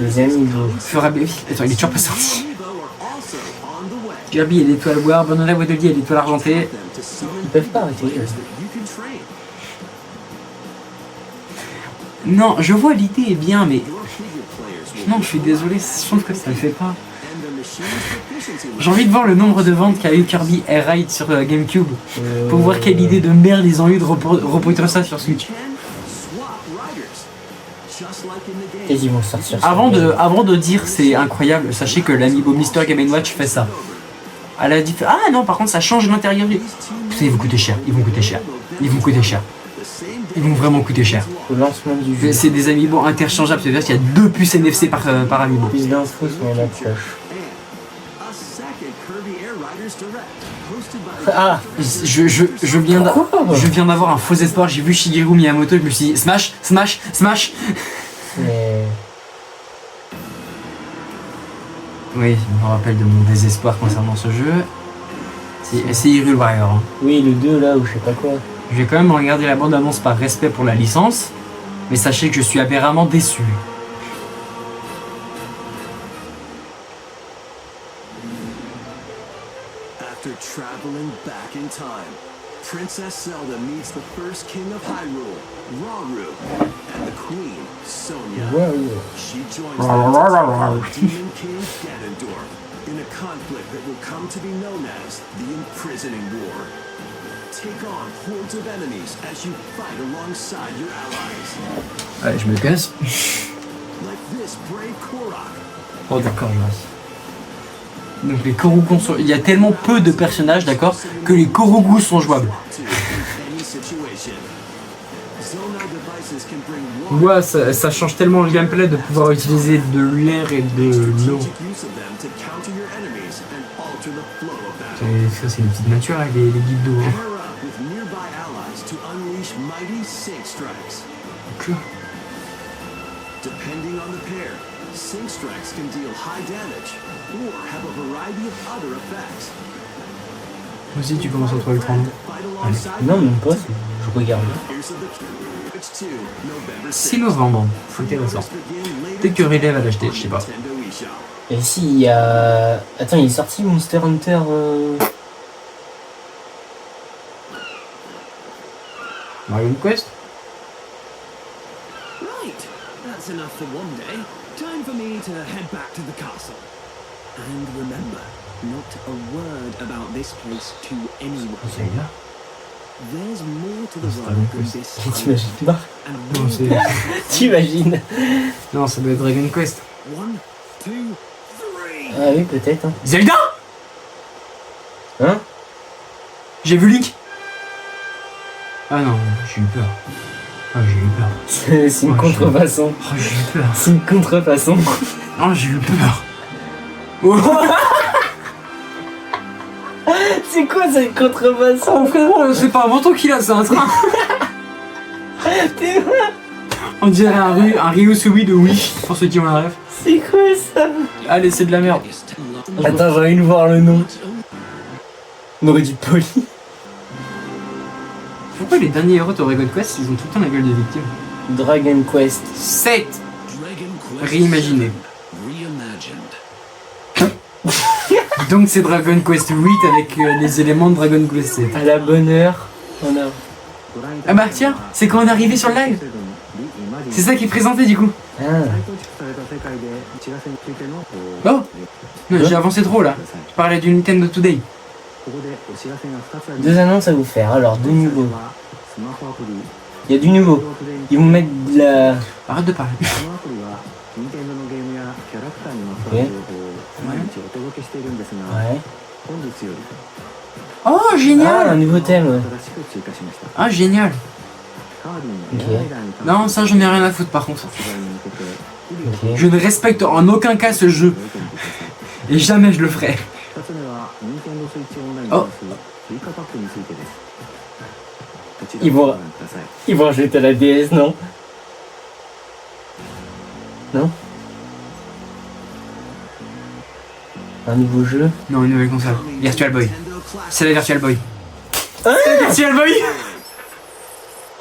Speaker 2: Les amis.
Speaker 1: Fera bien. Attends, il est toujours pas sorti. Kirby et l'étoile boire, Banana Waddle et l'étoile argentée.
Speaker 2: Ils peuvent pas arrêter.
Speaker 1: Non, je vois l'idée est bien, mais non, je suis désolé, je trouve que ça le fait pas. J'ai envie de voir le nombre de ventes qu'a eu Kirby Air Ride sur GameCube pour voir quelle idée de merde ils ont eu de reproduire ça sur Switch.
Speaker 2: Et ils vont sortir.
Speaker 1: Avant de dire c'est incroyable, sachez que l'amiibo Mister Game & Watch fait ça. Elle a dit ah non, par contre ça change l'intérieur. Putain, ils vont coûter cher, ils vont coûter cher, ils vont coûter cher. Ils vont vraiment coûter cher.
Speaker 2: Le lancement du jeu.
Speaker 1: C'est des amiibo interchangeables, c'est-à-dire qu'il y a 2 puces NFC par amiibo.
Speaker 2: Plus d'infos sur la cloche. Ah,
Speaker 1: Je viens d'avoir un faux espoir, j'ai vu Shigeru Miyamoto, je me suis dit smash, smash, smash.
Speaker 2: mais...
Speaker 1: Oui, je me rappelle de mon désespoir concernant ce jeu. C'est Hyrule Warrior. Hein.
Speaker 2: Oui, le 2 là, ou je sais pas quoi.
Speaker 1: Je vais quand même regarder la bande-annonce par respect pour la licence, mais sachez que je suis aberramment déçu.
Speaker 3: After traveling back in time, Princess Zelda meets the first king of Hyrule, Rauru, and the queen, Sonia. She joins the demon king Ganondorf in a conflict that will come to be known as the Imprisoning War. Take on hordes of enemies as you fight alongside your allies.
Speaker 1: Allez, je me casse.
Speaker 3: Like this brave Korok.
Speaker 1: Oh d'accord, donc les Korogus sont... Il y a tellement peu de personnages, d'accord, que les Korogus sont jouables. Ouais, ça change tellement le gameplay de pouvoir utiliser de l'air et de l'eau. Ça c'est les petites natures avec les guides d'eau. Hein. Okay.
Speaker 3: Depending on the pair, Sync Strikes can deal high damage or have a variety of other effects.
Speaker 1: Vas-y, tu commences à trouver le temps. Allez.
Speaker 2: Non, même pas, je regarde.
Speaker 1: 6 novembre, c'est intéressant. Peut-être que Relay va l'acheter, je sais pas.
Speaker 2: Et si, il y a... Attends, il est sorti Monster Hunter...
Speaker 1: Dragon Quest.
Speaker 3: Right, that's enough for one day. Time for me to head back to the castle. And remember, not a word about this place to anyone.
Speaker 1: C'est là.
Speaker 3: There's more to the
Speaker 1: C'est
Speaker 3: road
Speaker 1: Dragon
Speaker 3: than
Speaker 1: Quest.
Speaker 3: this
Speaker 2: T'imagines pas?
Speaker 3: and
Speaker 1: Non, c'est.
Speaker 2: T'imagines?
Speaker 1: Non, ça doit être Dragon Quest.
Speaker 3: 1, 2, 3.
Speaker 2: Ah oui, peut-être. Hein.
Speaker 1: Zelda.
Speaker 2: Hein?
Speaker 1: J'ai vu Link. Ah non, j'ai eu peur. Ah, j'ai eu peur.
Speaker 2: C'est une
Speaker 1: Ouais,
Speaker 2: contrefaçon.
Speaker 1: Oh, j'ai eu peur.
Speaker 2: C'est une contrefaçon.
Speaker 1: Oh, j'ai eu peur. Oh,
Speaker 2: C'est quoi cette contrefaçon?
Speaker 1: frérot, c'est pas un manteau qu'il a, c'est un train.
Speaker 2: T'es-
Speaker 1: On dirait un Ryusui de Wii, pour ceux qui ont la rêve.
Speaker 2: C'est quoi ça?
Speaker 1: Allez, c'est de la merde.
Speaker 2: Attends, j'ai envie de voir le nom. On aurait dû poli.
Speaker 1: Pourquoi les derniers héros de Dragon Quest, ils ont tout le temps la gueule de victime?
Speaker 2: Dragon Quest.
Speaker 1: 7.
Speaker 3: Dragon Quest
Speaker 1: Réimaginé.
Speaker 3: Reimagined.
Speaker 1: Donc c'est Dragon Quest 8 avec les éléments de Dragon Quest 7.
Speaker 2: À la bonne heure. On a...
Speaker 1: Ah bah tiens, c'est quand on est arrivé sur le live. C'est ça qui est présenté du coup.
Speaker 2: Ah.
Speaker 1: Oh non, j'ai avancé trop là. Je parlais du Nintendo Today.
Speaker 2: 2 annonces à vous faire. Alors, deux nouveaux. Il y a du nouveau. Ils vont mettre de la...
Speaker 1: Arrête de parler.
Speaker 2: Ouais.
Speaker 1: Oh
Speaker 2: Ah,
Speaker 1: génial.
Speaker 2: un nouveau thème, ouais.
Speaker 1: Ah génial.
Speaker 2: Ok.
Speaker 1: Non, ça j'en ai rien à foutre par contre.
Speaker 2: Ok.
Speaker 1: Je ne respecte en aucun cas ce jeu. Et jamais je le ferai. Oh.
Speaker 2: Ils vont jeter la DS, non? Non? Un nouveau jeu?
Speaker 1: Non, une nouvelle console. Virtual Boy. C'est la Virtual Boy.
Speaker 2: Hein?
Speaker 1: C'est la Virtual Boy.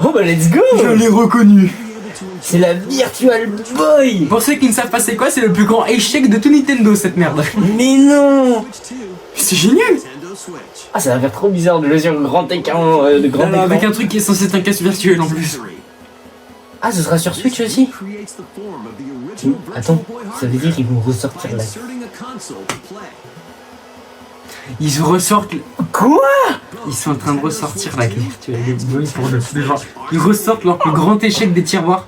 Speaker 2: Oh bah let's go!
Speaker 1: Je l'ai reconnu.
Speaker 2: C'est la Virtual Boy!
Speaker 1: Pour ceux qui ne savent pas c'est quoi, c'est le plus grand échec de tout Nintendo cette merde.
Speaker 2: Mais non!
Speaker 1: C'est génial.
Speaker 2: Ah, ça va faire trop bizarre de jouer sur un grand écran, de grand
Speaker 1: Alors, avec
Speaker 2: écran.
Speaker 1: un truc qui est censé être un casque virtuel en plus.
Speaker 2: Ah, ce sera sur Switch aussi? Attends, ça veut dire qu'ils vont ressortir la...
Speaker 1: Ils ressortent.
Speaker 2: Quoi?
Speaker 1: Ils sont en train de ressortir la virtuelle boy pour le genre. Ils ressortent leur plus grand échec des tiroirs.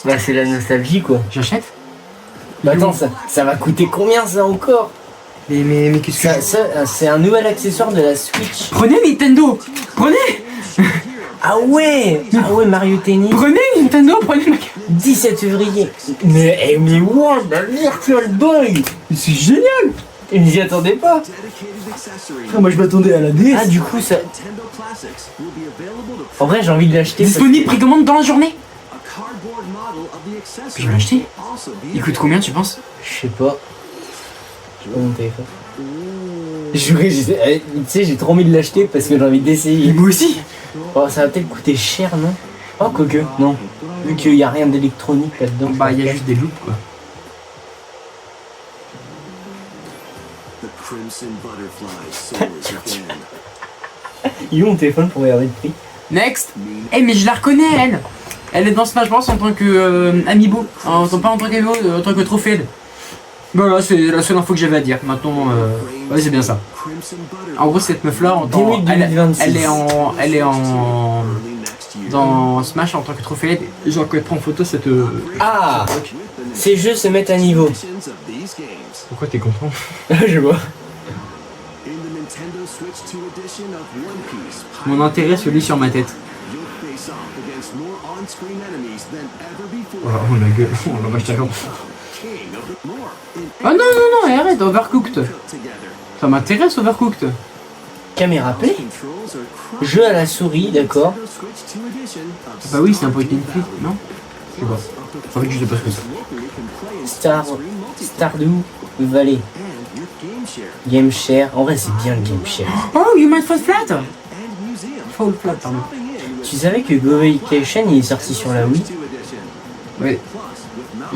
Speaker 2: Bah c'est la nostalgie quoi.
Speaker 1: J'achète.
Speaker 2: Bah attends, ça va coûter combien ça encore?
Speaker 1: Mais qu'est-ce que
Speaker 2: C'est un nouvel accessoire de la Switch.
Speaker 1: Prenez Nintendo. Prenez.
Speaker 2: Ah ouais, Mario Tennis.
Speaker 1: Prenez Nintendo. Prenez la.
Speaker 2: 17 février. Mais wow, la Virtual Boy.
Speaker 1: Mais c'est génial.
Speaker 2: Je m'y attendais pas.
Speaker 1: Ah, moi je m'attendais à la DS.
Speaker 2: Ah du coup ça... En vrai j'ai envie de l'acheter.
Speaker 1: Disponible précommande dans la journée. Je vais l'acheter. Il coûte combien tu penses?
Speaker 2: Je sais pas. J'ai pas mon téléphone. Tu sais, j'ai trop envie de l'acheter parce que j'ai envie
Speaker 1: Et
Speaker 2: d'essayer.
Speaker 1: moi aussi.
Speaker 2: Oh, ça va peut-être coûter cher, non? Oh, quoique, non. Vu qu'il n'y a rien d'électronique là-dedans.
Speaker 1: Bah il y a juste des loops quoi.
Speaker 2: Il est où mon téléphone pour regarder le prix?
Speaker 1: Next. Eh mais je la reconnais elle. Elle est dans Smash Bros en tant que amiibo. Pas en tant qu'amiibo, en tant que trophée. Voilà, c'est la seule info que j'avais à dire. Maintenant, ouais, c'est bien ça. En gros, cette meuf là, elle est en dans Smash en tant que trophée. Genre quand elle prend en photo cette.
Speaker 2: Ah! Ces jeux se mettent à niveau.
Speaker 1: Pourquoi t'es content?
Speaker 2: Je vois.
Speaker 1: Mon intérêt se lit sur ma tête. Oh la gueule, oh la vache talent. Ah non, non, non, arrête, Overcooked. Ça m'intéresse, Overcooked.
Speaker 2: Caméra play? Jeu à la souris, d'accord.
Speaker 1: Bah oui, c'est un point and click, non? Je sais pas. En fait, je sais pas ce que c'est.
Speaker 2: Stardew Valley. Game Share. En vrai, c'est bien le Game Share.
Speaker 1: Oh, you might fall flat. Fall flat, pardon.
Speaker 2: Tu savais que Go Vacation il est sorti sur la Wii?
Speaker 1: Ouais.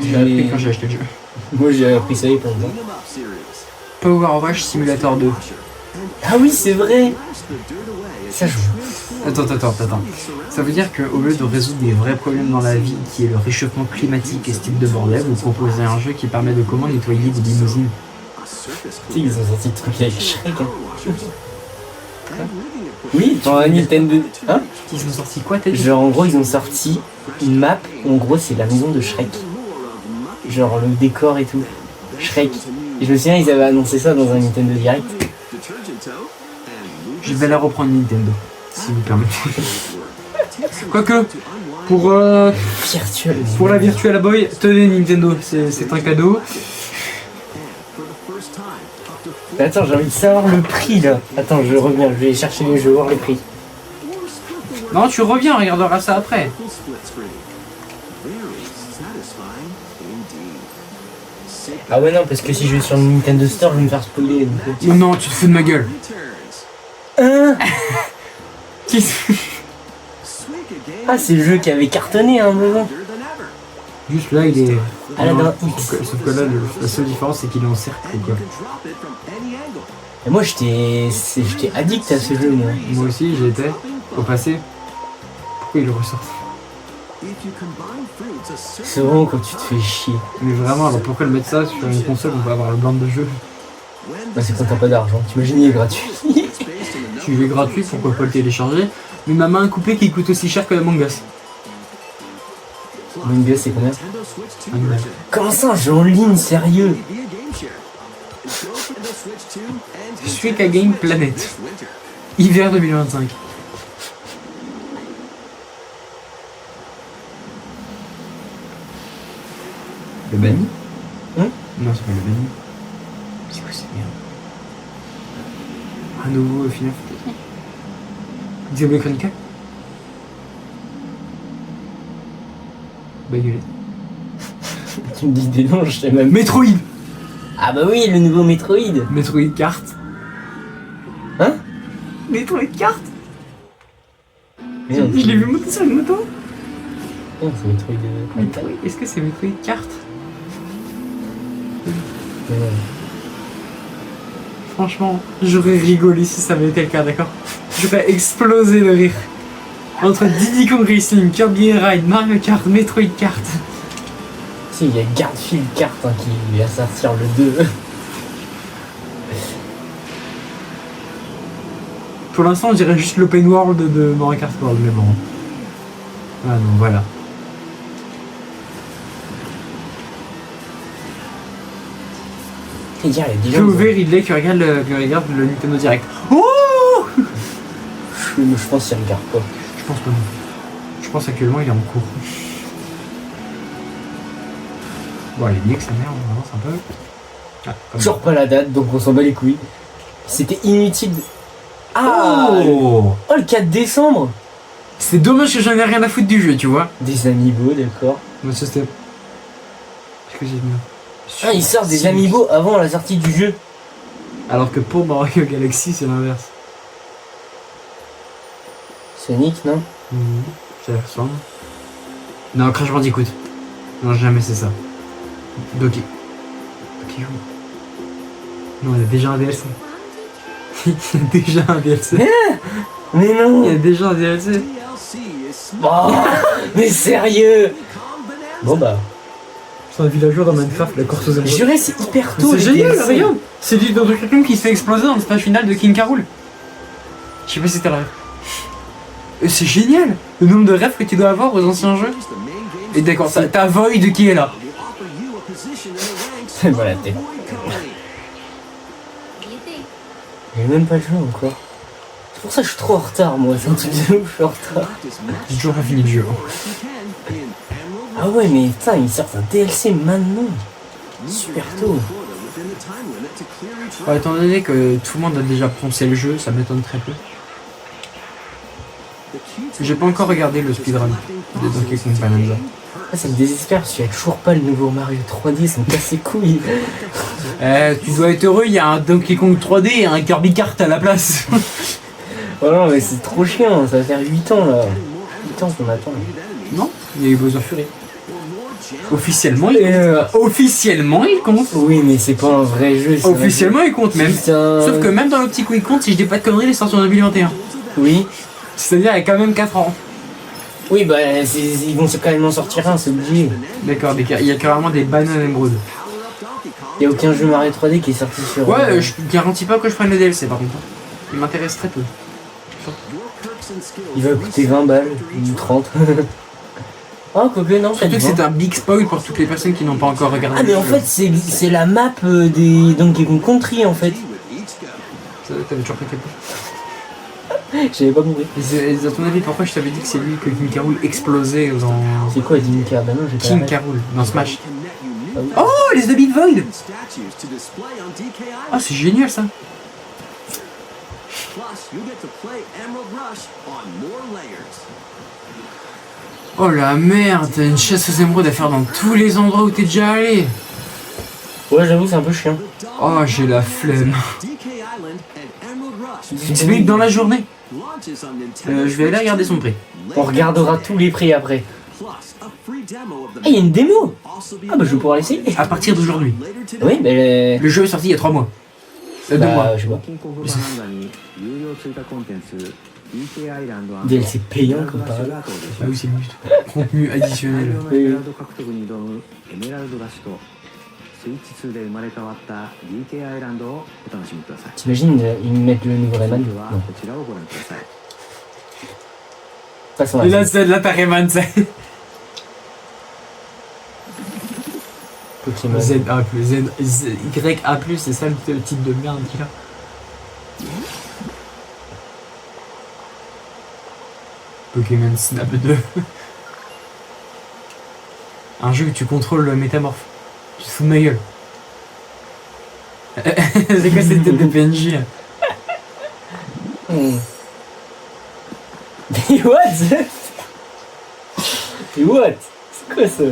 Speaker 1: J'ai appris quand j'ai acheté le jeu.
Speaker 2: Moi j'ai appris ça il y a pas longtemps.
Speaker 1: Power Wash Simulator 2.
Speaker 2: Ah oui, c'est vrai. Ça joue.
Speaker 1: Attends. Ça veut dire qu'au lieu de résoudre des vrais problèmes dans la vie, qui est le réchauffement climatique et ce type de bordel, vous proposez un jeu qui permet de comment nettoyer des limousines.
Speaker 2: Tu sais, ils ont sorti le truc avec Shrek. Oui, dans la Nintendo. Hein?
Speaker 1: Ils ont sorti quoi, t'as dit?
Speaker 2: Genre, en gros, ils ont sorti une map. En gros, c'est la maison de Shrek. Genre, le décor et tout. Shrek. Et je me souviens, ils avaient annoncé ça dans un Nintendo Direct.
Speaker 1: Je vais la reprendre Nintendo, si vous permettez. Quoique, pour la Virtual Boy, tenez Nintendo, c'est un cadeau.
Speaker 2: Mais attends, j'ai envie de savoir le prix là. Attends, je reviens, je vais chercher les jeux, voir les prix.
Speaker 1: Non, tu reviens, on regardera ça après.
Speaker 2: Ah ouais non, parce que si je vais sur le Nintendo Store, je vais me faire spoiler. Donc...
Speaker 1: Non, tu te fous de ma gueule.
Speaker 2: Hein? Ah, c'est le jeu qui avait cartonné un moment.
Speaker 1: Juste là, il est...
Speaker 2: Ah là, dans
Speaker 1: Sauf que là, la seule différence, c'est qu'il est en cercle, quoi.
Speaker 2: Et moi, j'étais addict à ce jeu, moi.
Speaker 1: Moi aussi, j'y étais, au passé. Pourquoi il le ressort?
Speaker 2: C'est vraiment quand tu te fais chier.
Speaker 1: Mais vraiment, alors pourquoi le mettre ça sur une console où on va avoir le blanc de jeu?
Speaker 2: Bah, c'est quand t'as pas d'argent. T'imagines, il est gratuit.
Speaker 1: Tu es gratuit, pourquoi pas le télécharger? Mais ma main coupée qui coûte aussi cher que la Mangas.
Speaker 2: Mangas, c'est combien?
Speaker 1: $1.
Speaker 2: Comment ça, un jeu en ligne, sérieux?
Speaker 1: Suika Game Planet. Hiver 2025. Le banni?
Speaker 2: Non,
Speaker 1: c'est pas le banni. C'est quoi cette merde? Un nouveau Final Fantasy. Xenoblade Chronicle? Baguette.
Speaker 2: Tu me dis des noms, je sais même.
Speaker 1: Metroid!
Speaker 2: Ah bah oui, le nouveau Metroid.
Speaker 1: Metroid Kart.
Speaker 2: Hein?
Speaker 1: Metroid Kart?
Speaker 2: Mais non,
Speaker 1: Je l'ai vu monter sur une moto.
Speaker 2: Non, c'est Metroid.
Speaker 1: Metroid, est-ce que c'est Metroid Kart? Franchement, j'aurais rigolé si ça avait été le cas, d'accord? J'aurais explosé de rire. Entre Diddy Kong Racing, Kirby Air Ride, Mario Kart, Metroid Kart.
Speaker 2: Si, il y a Garfield Kart hein, qui va sortir le 2.
Speaker 1: Pour l'instant, on dirait juste l'open world de Mario Kart World, mais bon. Ah non, voilà.
Speaker 2: Il y a des
Speaker 1: J'ai
Speaker 2: gens.
Speaker 1: ouvert Ridley qui regarde le Nintendo Direct. Oh!
Speaker 2: Je pense qu'il regarde pas.
Speaker 1: Je pense pas non. Je pense actuellement il est en cours. Bon, allez, nique sa mère, on avance un peu. Ah, comme
Speaker 2: Toujours pas la date, donc on s'en bat les couilles. C'était inutile. Ah
Speaker 1: oh!
Speaker 2: Oh, le 4 décembre.
Speaker 1: C'est dommage que j'en ai rien à foutre du jeu, tu vois.
Speaker 2: Des amiibo, d'accord.
Speaker 1: Moi, ça c'était. Qu'est-ce que j'ai mis?
Speaker 2: Ah, il sort des amiibo avant la sortie du jeu.
Speaker 1: Alors que pour Mario Galaxy, c'est l'inverse.
Speaker 2: Sonic, non?
Speaker 1: Ça ressemble. Non, Crash Bandicoot. Non, jamais c'est ça. Donkey. Donkey Kong. Non, il y a déjà un DLC. Il y a déjà un DLC.
Speaker 2: Mais non.
Speaker 1: Il y a déjà un DLC.
Speaker 2: Oh, mais sérieux. Bon bah.
Speaker 1: C'est un villageois dans Minecraft, la course aux émeraudes.
Speaker 2: Juré, c'est hyper tôt.
Speaker 1: C'est
Speaker 2: les
Speaker 1: génial,
Speaker 2: DLC.
Speaker 1: regarde. C'est du Donkey Kong qui se fait exploser dans le stage final de King K. Rool. Je sais pas si c'était le rêve. C'est génial le nombre de rêves que tu dois avoir aux anciens jeux. Et d'accord, t'as Void qui est là.
Speaker 2: C'est pas la tête. J'ai même pas le jeu encore. C'est pour ça que je suis trop en retard, moi. C'est un truc de ouf, je suis en retard.
Speaker 1: J'ai toujours pas fini le jeu.
Speaker 2: Ah ouais, mais putain, ils sortent un DLC maintenant. Super tôt.
Speaker 1: Ouais, étant donné que tout le monde a déjà poncé le jeu, ça m'étonne très peu. J'ai pas encore regardé le speedrun de Donkey Kong Bonanza.
Speaker 2: Ah, ça me désespère parce qu'il y a toujours pas le nouveau Mario 3D, ça me casse les couilles.
Speaker 1: Tu dois être heureux, il y a un Donkey Kong 3D et un Kirby Kart à la place.
Speaker 2: Oh non, mais c'est trop chiant, ça va faire 8 ans là. 8 ans qu'on attend.
Speaker 1: Non, il y a eu Bowser Fury. Officiellement, il compte.
Speaker 2: Oui, mais c'est pas un vrai jeu. c'est
Speaker 1: Officiellement, il compte même.
Speaker 2: Putain.
Speaker 1: Sauf que même dans l'optique où il compte, si je dis pas de conneries, il est sorti en 2021.
Speaker 2: Oui.
Speaker 1: C'est-à-dire, il y a quand même 4 ans.
Speaker 2: Oui, bah, ils vont quand même en sortir un, c'est obligé.
Speaker 1: D'accord, il y a carrément des bananes émeraudes.
Speaker 2: Il y a aucun jeu Mario 3D qui est sorti sur.
Speaker 1: Ouais, je garantis pas que je prenne le DLC par contre. Il m'intéresse très peu.
Speaker 2: Il va coûter 20 balles, ou 30. Oh, quoique, non,
Speaker 1: Surtout que c'est un big spoil pour toutes les personnes qui n'ont pas encore regardé.
Speaker 2: Ah, mais en fait, c'est la map des Donkey Kong Country en fait.
Speaker 1: T'avais toujours pas capté.
Speaker 2: J'avais pas compris.
Speaker 1: Et à ton avis, pourquoi je t'avais dit que c'est lui que Kim Carroll explosait dans.
Speaker 2: C'est quoi Dimika? Bah non, j'ai pas
Speaker 1: Kim
Speaker 2: la ref.
Speaker 1: Carroll dans Smash. Oh, les Big Void! Ah, c'est génial ça! Oh la merde, t'as une chasse aux émeraudes à faire dans tous les endroits où t'es déjà allé!
Speaker 2: Ouais, j'avoue, c'est un peu chiant.
Speaker 1: Oh, j'ai la flemme. Disponible dans la journée. Je vais aller regarder son prix.
Speaker 2: On regardera tous les prix après. Ah, il y a une démo! Ah, bah je vais pouvoir l'essayer.
Speaker 1: À partir d'aujourd'hui.
Speaker 2: Oui, mais.
Speaker 1: Le jeu est sorti il y a 3 mois. 2 mois.
Speaker 2: Bah, je sais pas. DLC payant comme par hasard.
Speaker 1: Ah oui, c'est le but. Contenu additionnel.
Speaker 2: Oui. T'imagines, ils mettent le nouveau Rayman? Non. Passons à
Speaker 1: Et
Speaker 2: la
Speaker 1: là t'as Rayman, c'est.
Speaker 2: Pokémon.
Speaker 1: ZA+, YA+, c'est ça le titre de merde qu'il a. Pokémon Snap 2. Un jeu où tu contrôles le métamorphe. Tu te fous de ma gueule. C'est quoi cette tête de PNJ?
Speaker 2: Mais what? Mais what? C'est quoi ça?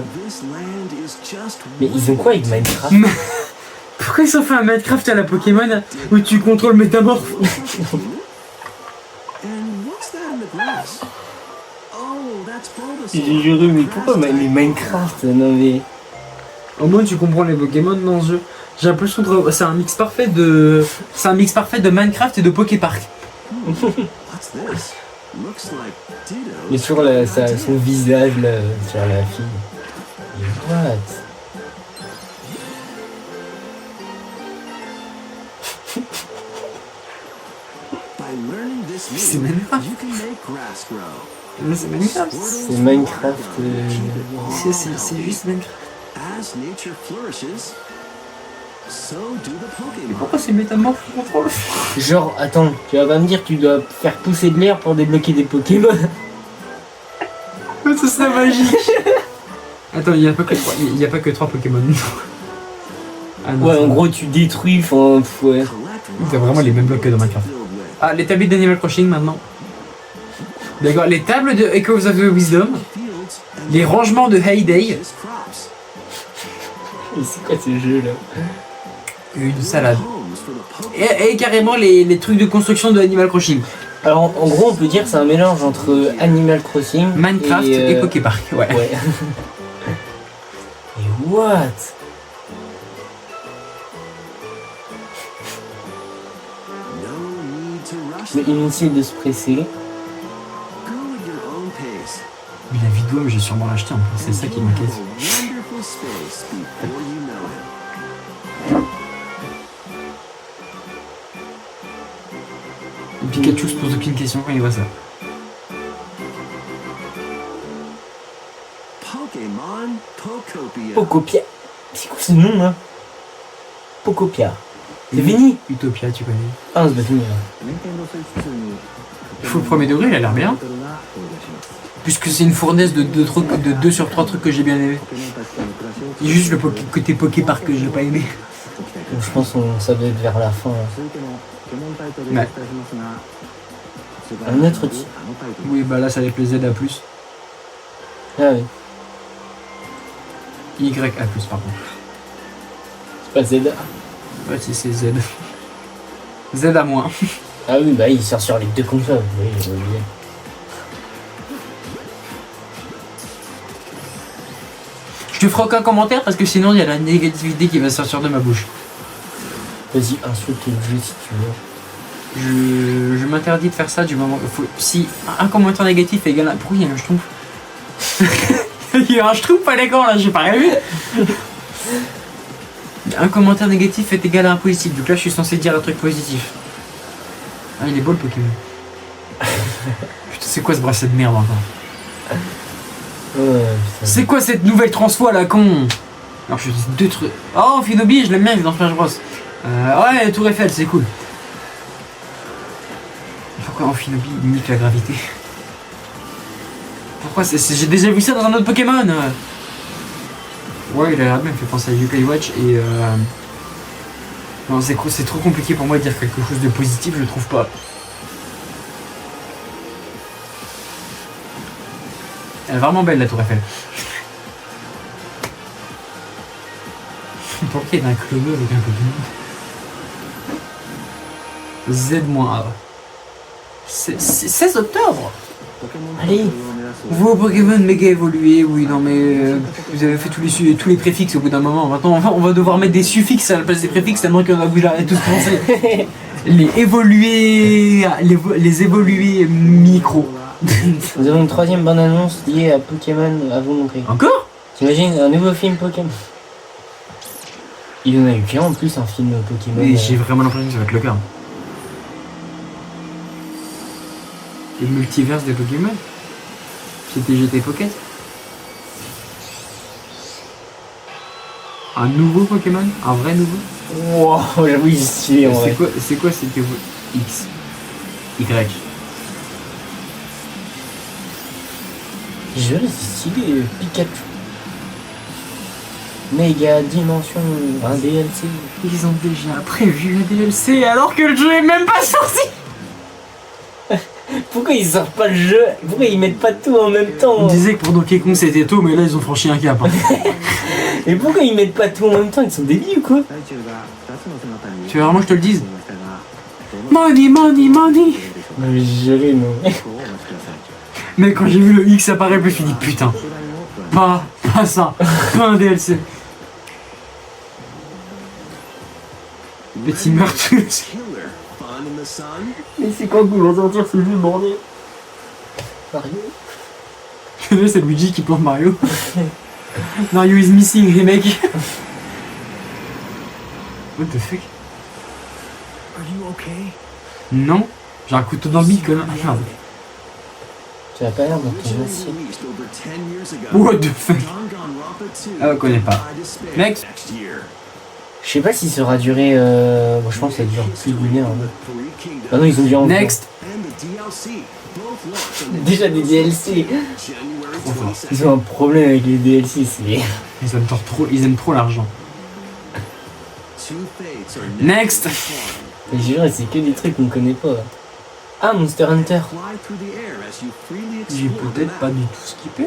Speaker 2: Mais ils ont quoi avec Minecraft?
Speaker 1: Pourquoi ils ont fait un Minecraft à la Pokémon où tu contrôles métamorphe?
Speaker 2: J'ai juré, mais pourquoi mais Minecraft? Non mais.
Speaker 1: Au moins tu comprends les Pokémon dans ce jeu. J'ai l'impression que c'est un mix parfait de. C'est un mix parfait de Minecraft et de Poképark.
Speaker 2: Mais sur son visage là, sur la fille. Mais what?
Speaker 1: C'est Minecraft. C'est Minecraft.
Speaker 2: C'est Minecraft.
Speaker 1: C'est juste Minecraft. Mais pourquoi c'est métamorphe contrôle?
Speaker 2: Genre, attends, tu vas pas me dire que tu dois faire pousser de l'air pour débloquer des Pokémon?
Speaker 1: Ce serait magique. Attends, il n'y a pas que 3 Pokémon. Ah non,
Speaker 2: Ouais, en gros, tu détruis, enfin, ouais.
Speaker 1: T'as vraiment les mêmes blocs que dans Minecraft. Ah, les tables d'Animal Crossing maintenant. D'accord, les tables de Echoes of the Wisdom. Les rangements de Heyday.
Speaker 2: Mais c'est quoi ce jeu là?
Speaker 1: Une salade. Et carrément les trucs de construction de Animal Crossing.
Speaker 2: Alors, en gros, on peut dire que c'est un mélange entre Animal Crossing,
Speaker 1: Minecraft et Poképark, ouais.
Speaker 2: Ouais. Et what? Mais inutile de se presser.
Speaker 1: Mais la vidéo, j'ai sûrement l'acheté en plus, c'est ça qui m'inquiète. Pikachu se pose aucune question quand il voit ça.
Speaker 2: Pokopia. C'est quoi ce nom là? Pokopia. C'est fini?
Speaker 1: Utopia, tu connais.
Speaker 2: Ah, c'est pas fini.
Speaker 1: Faut le premier degré, il a l'air bien. Puisque c'est une fournaise de 2 sur 3 trucs que j'ai bien aimé. C'est juste le côté Poképark que j'ai pas aimé.
Speaker 2: Donc, je pense que ça doit être vers la fin. Là.
Speaker 1: Ouais.
Speaker 2: Un autre type.
Speaker 1: Oui, bah là ça les plaisait d'A+.
Speaker 2: Ah oui.
Speaker 1: YA+, par contre.
Speaker 2: C'est pas Zelda.
Speaker 1: Ouais, c'est Z. Z à moins.
Speaker 2: Ah oui, bah il sort sur les deux consoles. Oui, j'ai oublié.
Speaker 1: Je Je ferai aucun commentaire parce que sinon il y a la négativité qui va sortir de ma bouche.
Speaker 2: Vas-y, insulte le jeu si tu veux.
Speaker 1: Je m'interdis de faire ça du moment. Si un commentaire négatif est égal à. Pourquoi il y a un schtroumpf? Il y a un schtroumpf à l'écran là, j'ai pas rien vu. Un commentaire négatif est égal à un positif. Donc là, je suis censé dire un truc positif. Ah, il est beau le Pokémon. Putain, c'est quoi ce bracelet de merde encore? C'est quoi cette nouvelle transfo à la con? Alors, je dis deux trucs. Oh, Finobi, je l'aime bien, il est dans Smash Bros. Ouais, Tour Eiffel, c'est cool. Pourquoi Amphinobi nique la gravité? Pourquoi j'ai déjà vu ça dans un autre Pokémon. Ouais, il a même fait penser à Yokai Watch et non, c'est trop compliqué pour moi de dire quelque chose de positif, je trouve pas. Elle est vraiment belle la Tour Eiffel. Pourquoi il y a un cloneux avec un Pokémon? Z-A. 16 octobre.
Speaker 2: Allez.
Speaker 1: Vos Pokémon méga évolués, oui, non mais vous avez fait tous les préfixes au bout d'un moment. Maintenant, on va devoir mettre des suffixes à la place des préfixes tellement qu'on a bougé à tous penser. Les évolués micro.
Speaker 2: Nous avons une troisième bonne annonce liée à Pokémon à vous montrer.
Speaker 1: Encore?
Speaker 2: T'imagines un nouveau film Pokémon? Il y en a eu qu'un en plus, un film Pokémon.
Speaker 1: Et j'ai vraiment l'impression que ça va être le cas. Le multiverse des Pokémon? C'était GT Pocket? Un nouveau Pokémon? Un vrai nouveau?
Speaker 2: Wow, j'avoue, il est stylé en vrai.
Speaker 1: C'est quoi cette X? Y.
Speaker 2: Je c'est stylé, Pikachu. Méga dimension, un DLC.
Speaker 1: Ils ont déjà prévu un DLC alors que le jeu est même pas sorti!
Speaker 2: Pourquoi ils sortent pas le jeu? Pourquoi ils mettent pas tout en même temps?
Speaker 1: On disait que pour Donkey Kong c'était tôt, mais là ils ont franchi un cap. Hein.
Speaker 2: Et pourquoi ils mettent pas tout en même temps? Ils sont débiles ou quoi?
Speaker 1: Tu veux vraiment que je te le dise? Money, money, money!
Speaker 2: Non mais j'ai non.
Speaker 1: Mais quand j'ai vu le X apparaître, je me suis dit putain, pas ça, pas un DLC. Petit meurtre.
Speaker 2: Mais c'est quoi qu'on va sortir ce jeu, bordel? Mario?
Speaker 1: C'est Luigi qui plante Mario. Mario is missing, les mecs. What the fuck? Non, j'ai un couteau dans le bide quand même. Ah, merde.
Speaker 2: Tu vas pas l'air dans ton assiette.
Speaker 1: What the fuck? Ah, on connaît pas. Next.
Speaker 2: Je sais pas si ça aura duré. Bon, je pense que ça dure plus d'une heure. Hein. Ah non, ils ont dit en
Speaker 1: Next.
Speaker 2: Déjà des DLC. Ils ont un problème avec les DLC, c'est.
Speaker 1: Ils aiment trop l'argent. Next.
Speaker 2: Mais je jure, c'est que des trucs qu'on connaît pas. Ah, Monster Hunter.
Speaker 1: J'ai peut-être pas du tout skippé.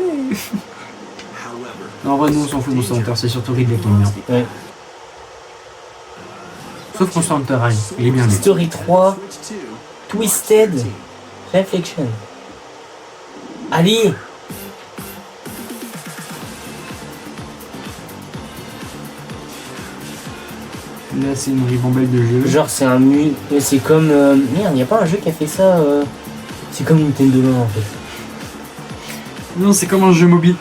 Speaker 1: Non, en vrai, nous on s'en fout de Monster Hunter, c'est surtout Ridley qui est bien.
Speaker 2: Ouais.
Speaker 1: Sauf Monster Hunter Rise, il est bien lui.
Speaker 2: Story 3, Twisted, Reflection. Allez!
Speaker 1: Là, c'est une ribambelle de jeux.
Speaker 2: Genre, c'est un mu. C'est comme. Merde, y a pas un jeu qui a fait ça. C'est comme Nintendo Land en fait.
Speaker 1: Non, c'est comme un jeu mobile.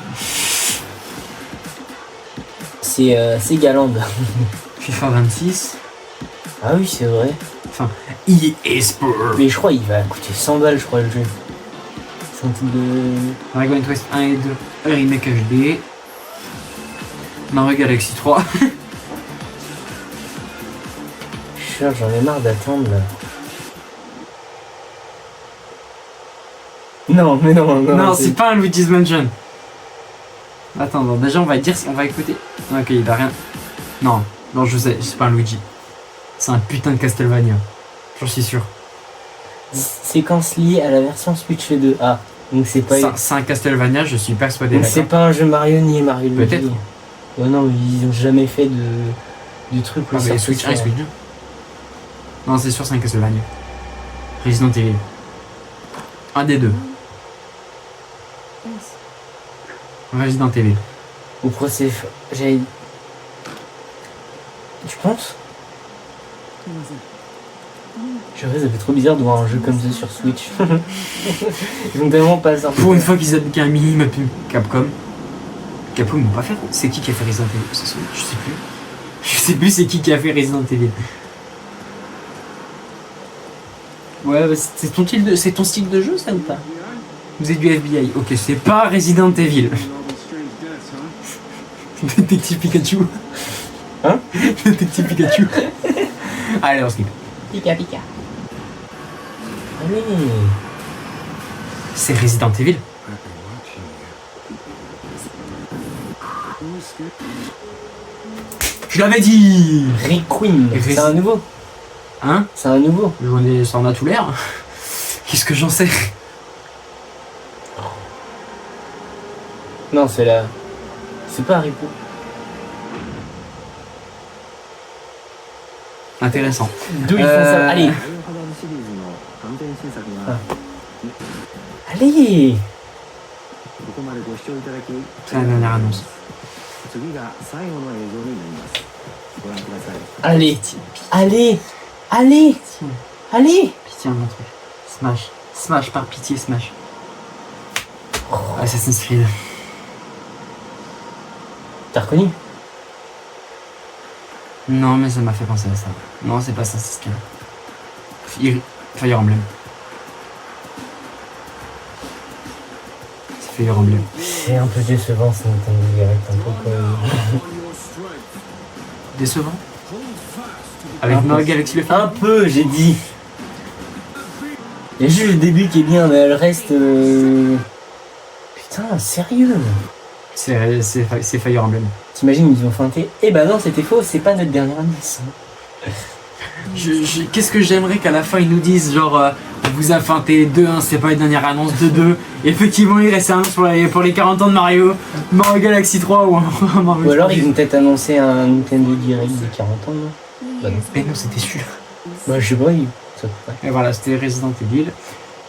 Speaker 2: C'est Galand.
Speaker 1: FIFA 26.
Speaker 2: Ah oui, c'est vrai.
Speaker 1: Enfin, EA Sport.
Speaker 2: Mais je crois il va coûter 100 balles, je crois, le jeu. C'est un truc de.
Speaker 1: Dragon Quest 1 et 2, un remake HD. Mario Galaxy 3.
Speaker 2: J'en ai marre d'attendre là. Non, mais non, non.
Speaker 1: Non, c'est pas un Luigi's Mansion. Attends, bon, déjà on va dire, on va écouter. Ok, il a rien. Non, non, je sais, c'est pas un Luigi. C'est un putain de Castlevania. J'en suis sûr.
Speaker 2: Séquence liée à la version Switch 2. Ah, donc c'est pas.
Speaker 1: C'est un Castlevania, je suis persuadé.
Speaker 2: Donc c'est pas un jeu Mario ni Mario Luigi.
Speaker 1: Peut-être.
Speaker 2: Oh non, ils ont jamais fait de truc où
Speaker 1: Ah, mais Switch 1 et Switch 2. Non, c'est sûr, c'est un Castlevania. Resident Evil. Un des deux. Resident Evil.
Speaker 2: au procès. J'ai. Tu penses? J'aurais, ça fait trop bizarre de voir un jeu comme ça sur Switch. Ils vont tellement pas sortir.
Speaker 1: Pour une fois qu'ils appliquent un minimum Capcom. Capcom ils m'ont pas fait. C'est qui a fait Resident Evil? Je sais plus. Je sais plus c'est qui a fait Resident Evil. Ouais, bah, c'est ton style de jeu ça ou pas? Vous êtes du FBI. Ok, c'est pas Resident Evil. Détective Pikachu.
Speaker 2: Hein?
Speaker 1: Détective Pikachu. Allez, on skip.
Speaker 2: Pika. Allez.
Speaker 1: C'est Resident Evil. Je l'avais dit.
Speaker 2: Requiem. C'est un nouveau.
Speaker 1: Hein?
Speaker 2: C'est un nouveau.
Speaker 1: Ça en a tout l'air. Qu'est-ce que j'en sais?
Speaker 2: Non, c'est là. C'est pas Harry Potter.
Speaker 1: Intéressant.
Speaker 2: D'où ils font ça? Allez. Allez.
Speaker 1: C'est la dernière annonce.
Speaker 2: Allez.
Speaker 1: Pitié, un truc. Smash, par pitié, Smash. Assassin's Creed.
Speaker 2: T'as reconnu?
Speaker 1: Non, mais ça m'a fait penser à ça. Non, c'est pas Assassin's Creed. Fire Emblem. C'est Fire Emblem.
Speaker 2: C'est un peu décevant ce Nintendo Direct, un peu comme...
Speaker 1: Décevant? Avec Mario Galaxy le film?
Speaker 2: Un peu, j'ai dit. Il y a juste le début qui est bien, mais le reste... Putain, sérieux?
Speaker 1: C'est Fire Emblem.
Speaker 2: T'imagines, ils ont feinté. Eh ben non, c'était faux, c'est pas notre dernière annonce.
Speaker 1: Qu'est-ce que j'aimerais qu'à la fin ils nous disent genre on vous a feinté 2-1, c'est pas une dernière annonce de 2. Effectivement il reste un annonce pour les 40 ans de Mario Galaxy 3 ou un Mario.
Speaker 2: Ou alors ils vont peut-être annoncer un Nintendo Direct de 40 ans, non?
Speaker 1: Bah non. Mais non, c'était sûr.
Speaker 2: Bah je sais pas, ça
Speaker 1: Et voilà, c'était Resident Evil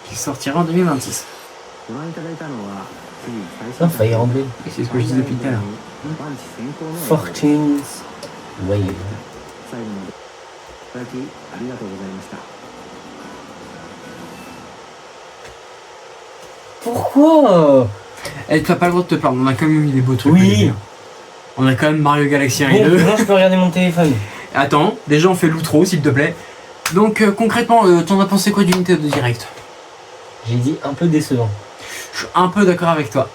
Speaker 1: qui sortira en 2026.
Speaker 2: Non, Fire Emblem.
Speaker 1: C'est ce que je disais depuis tout à l'heure.
Speaker 2: Fortune's Wave. Pourquoi?
Speaker 1: Eh, tu n'as pas le droit de te plaindre, on a quand même eu des beaux trucs.
Speaker 2: Oui.
Speaker 1: On a quand même Mario Galaxy 1
Speaker 2: Bon,
Speaker 1: et 2.
Speaker 2: maintenant je peux regarder mon téléphone.
Speaker 1: Attends, déjà on fait l'outro s'il te plaît. Donc concrètement, t'en as pensé quoi du Nintendo Direct?
Speaker 2: J'ai dit un peu décevant.
Speaker 1: Je suis un peu d'accord avec toi.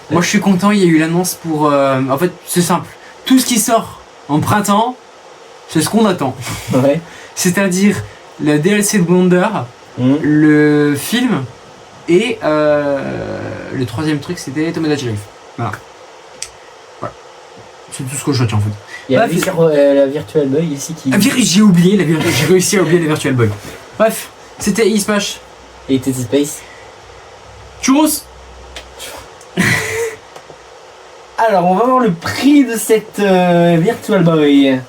Speaker 1: Moi je suis content, il y a eu l'annonce pour... en fait c'est simple, tout ce qui sort en printemps, c'est ce qu'on attend.
Speaker 2: Ouais.
Speaker 1: C'est-à-dire le DLC de Wonder, le film et le troisième truc c'était Tomodachi Life. Voilà. C'est tout ce que je retiens en fait.
Speaker 2: Il y a
Speaker 1: Bref,
Speaker 2: la Virtual Boy ici qui...
Speaker 1: j'ai oublié, j'ai réussi à oublier la Virtual Boy. Bref, c'était eSmash.
Speaker 2: Et Teddy Space.
Speaker 1: Churros.
Speaker 2: Alors on va voir le prix de cette Virtual Boy.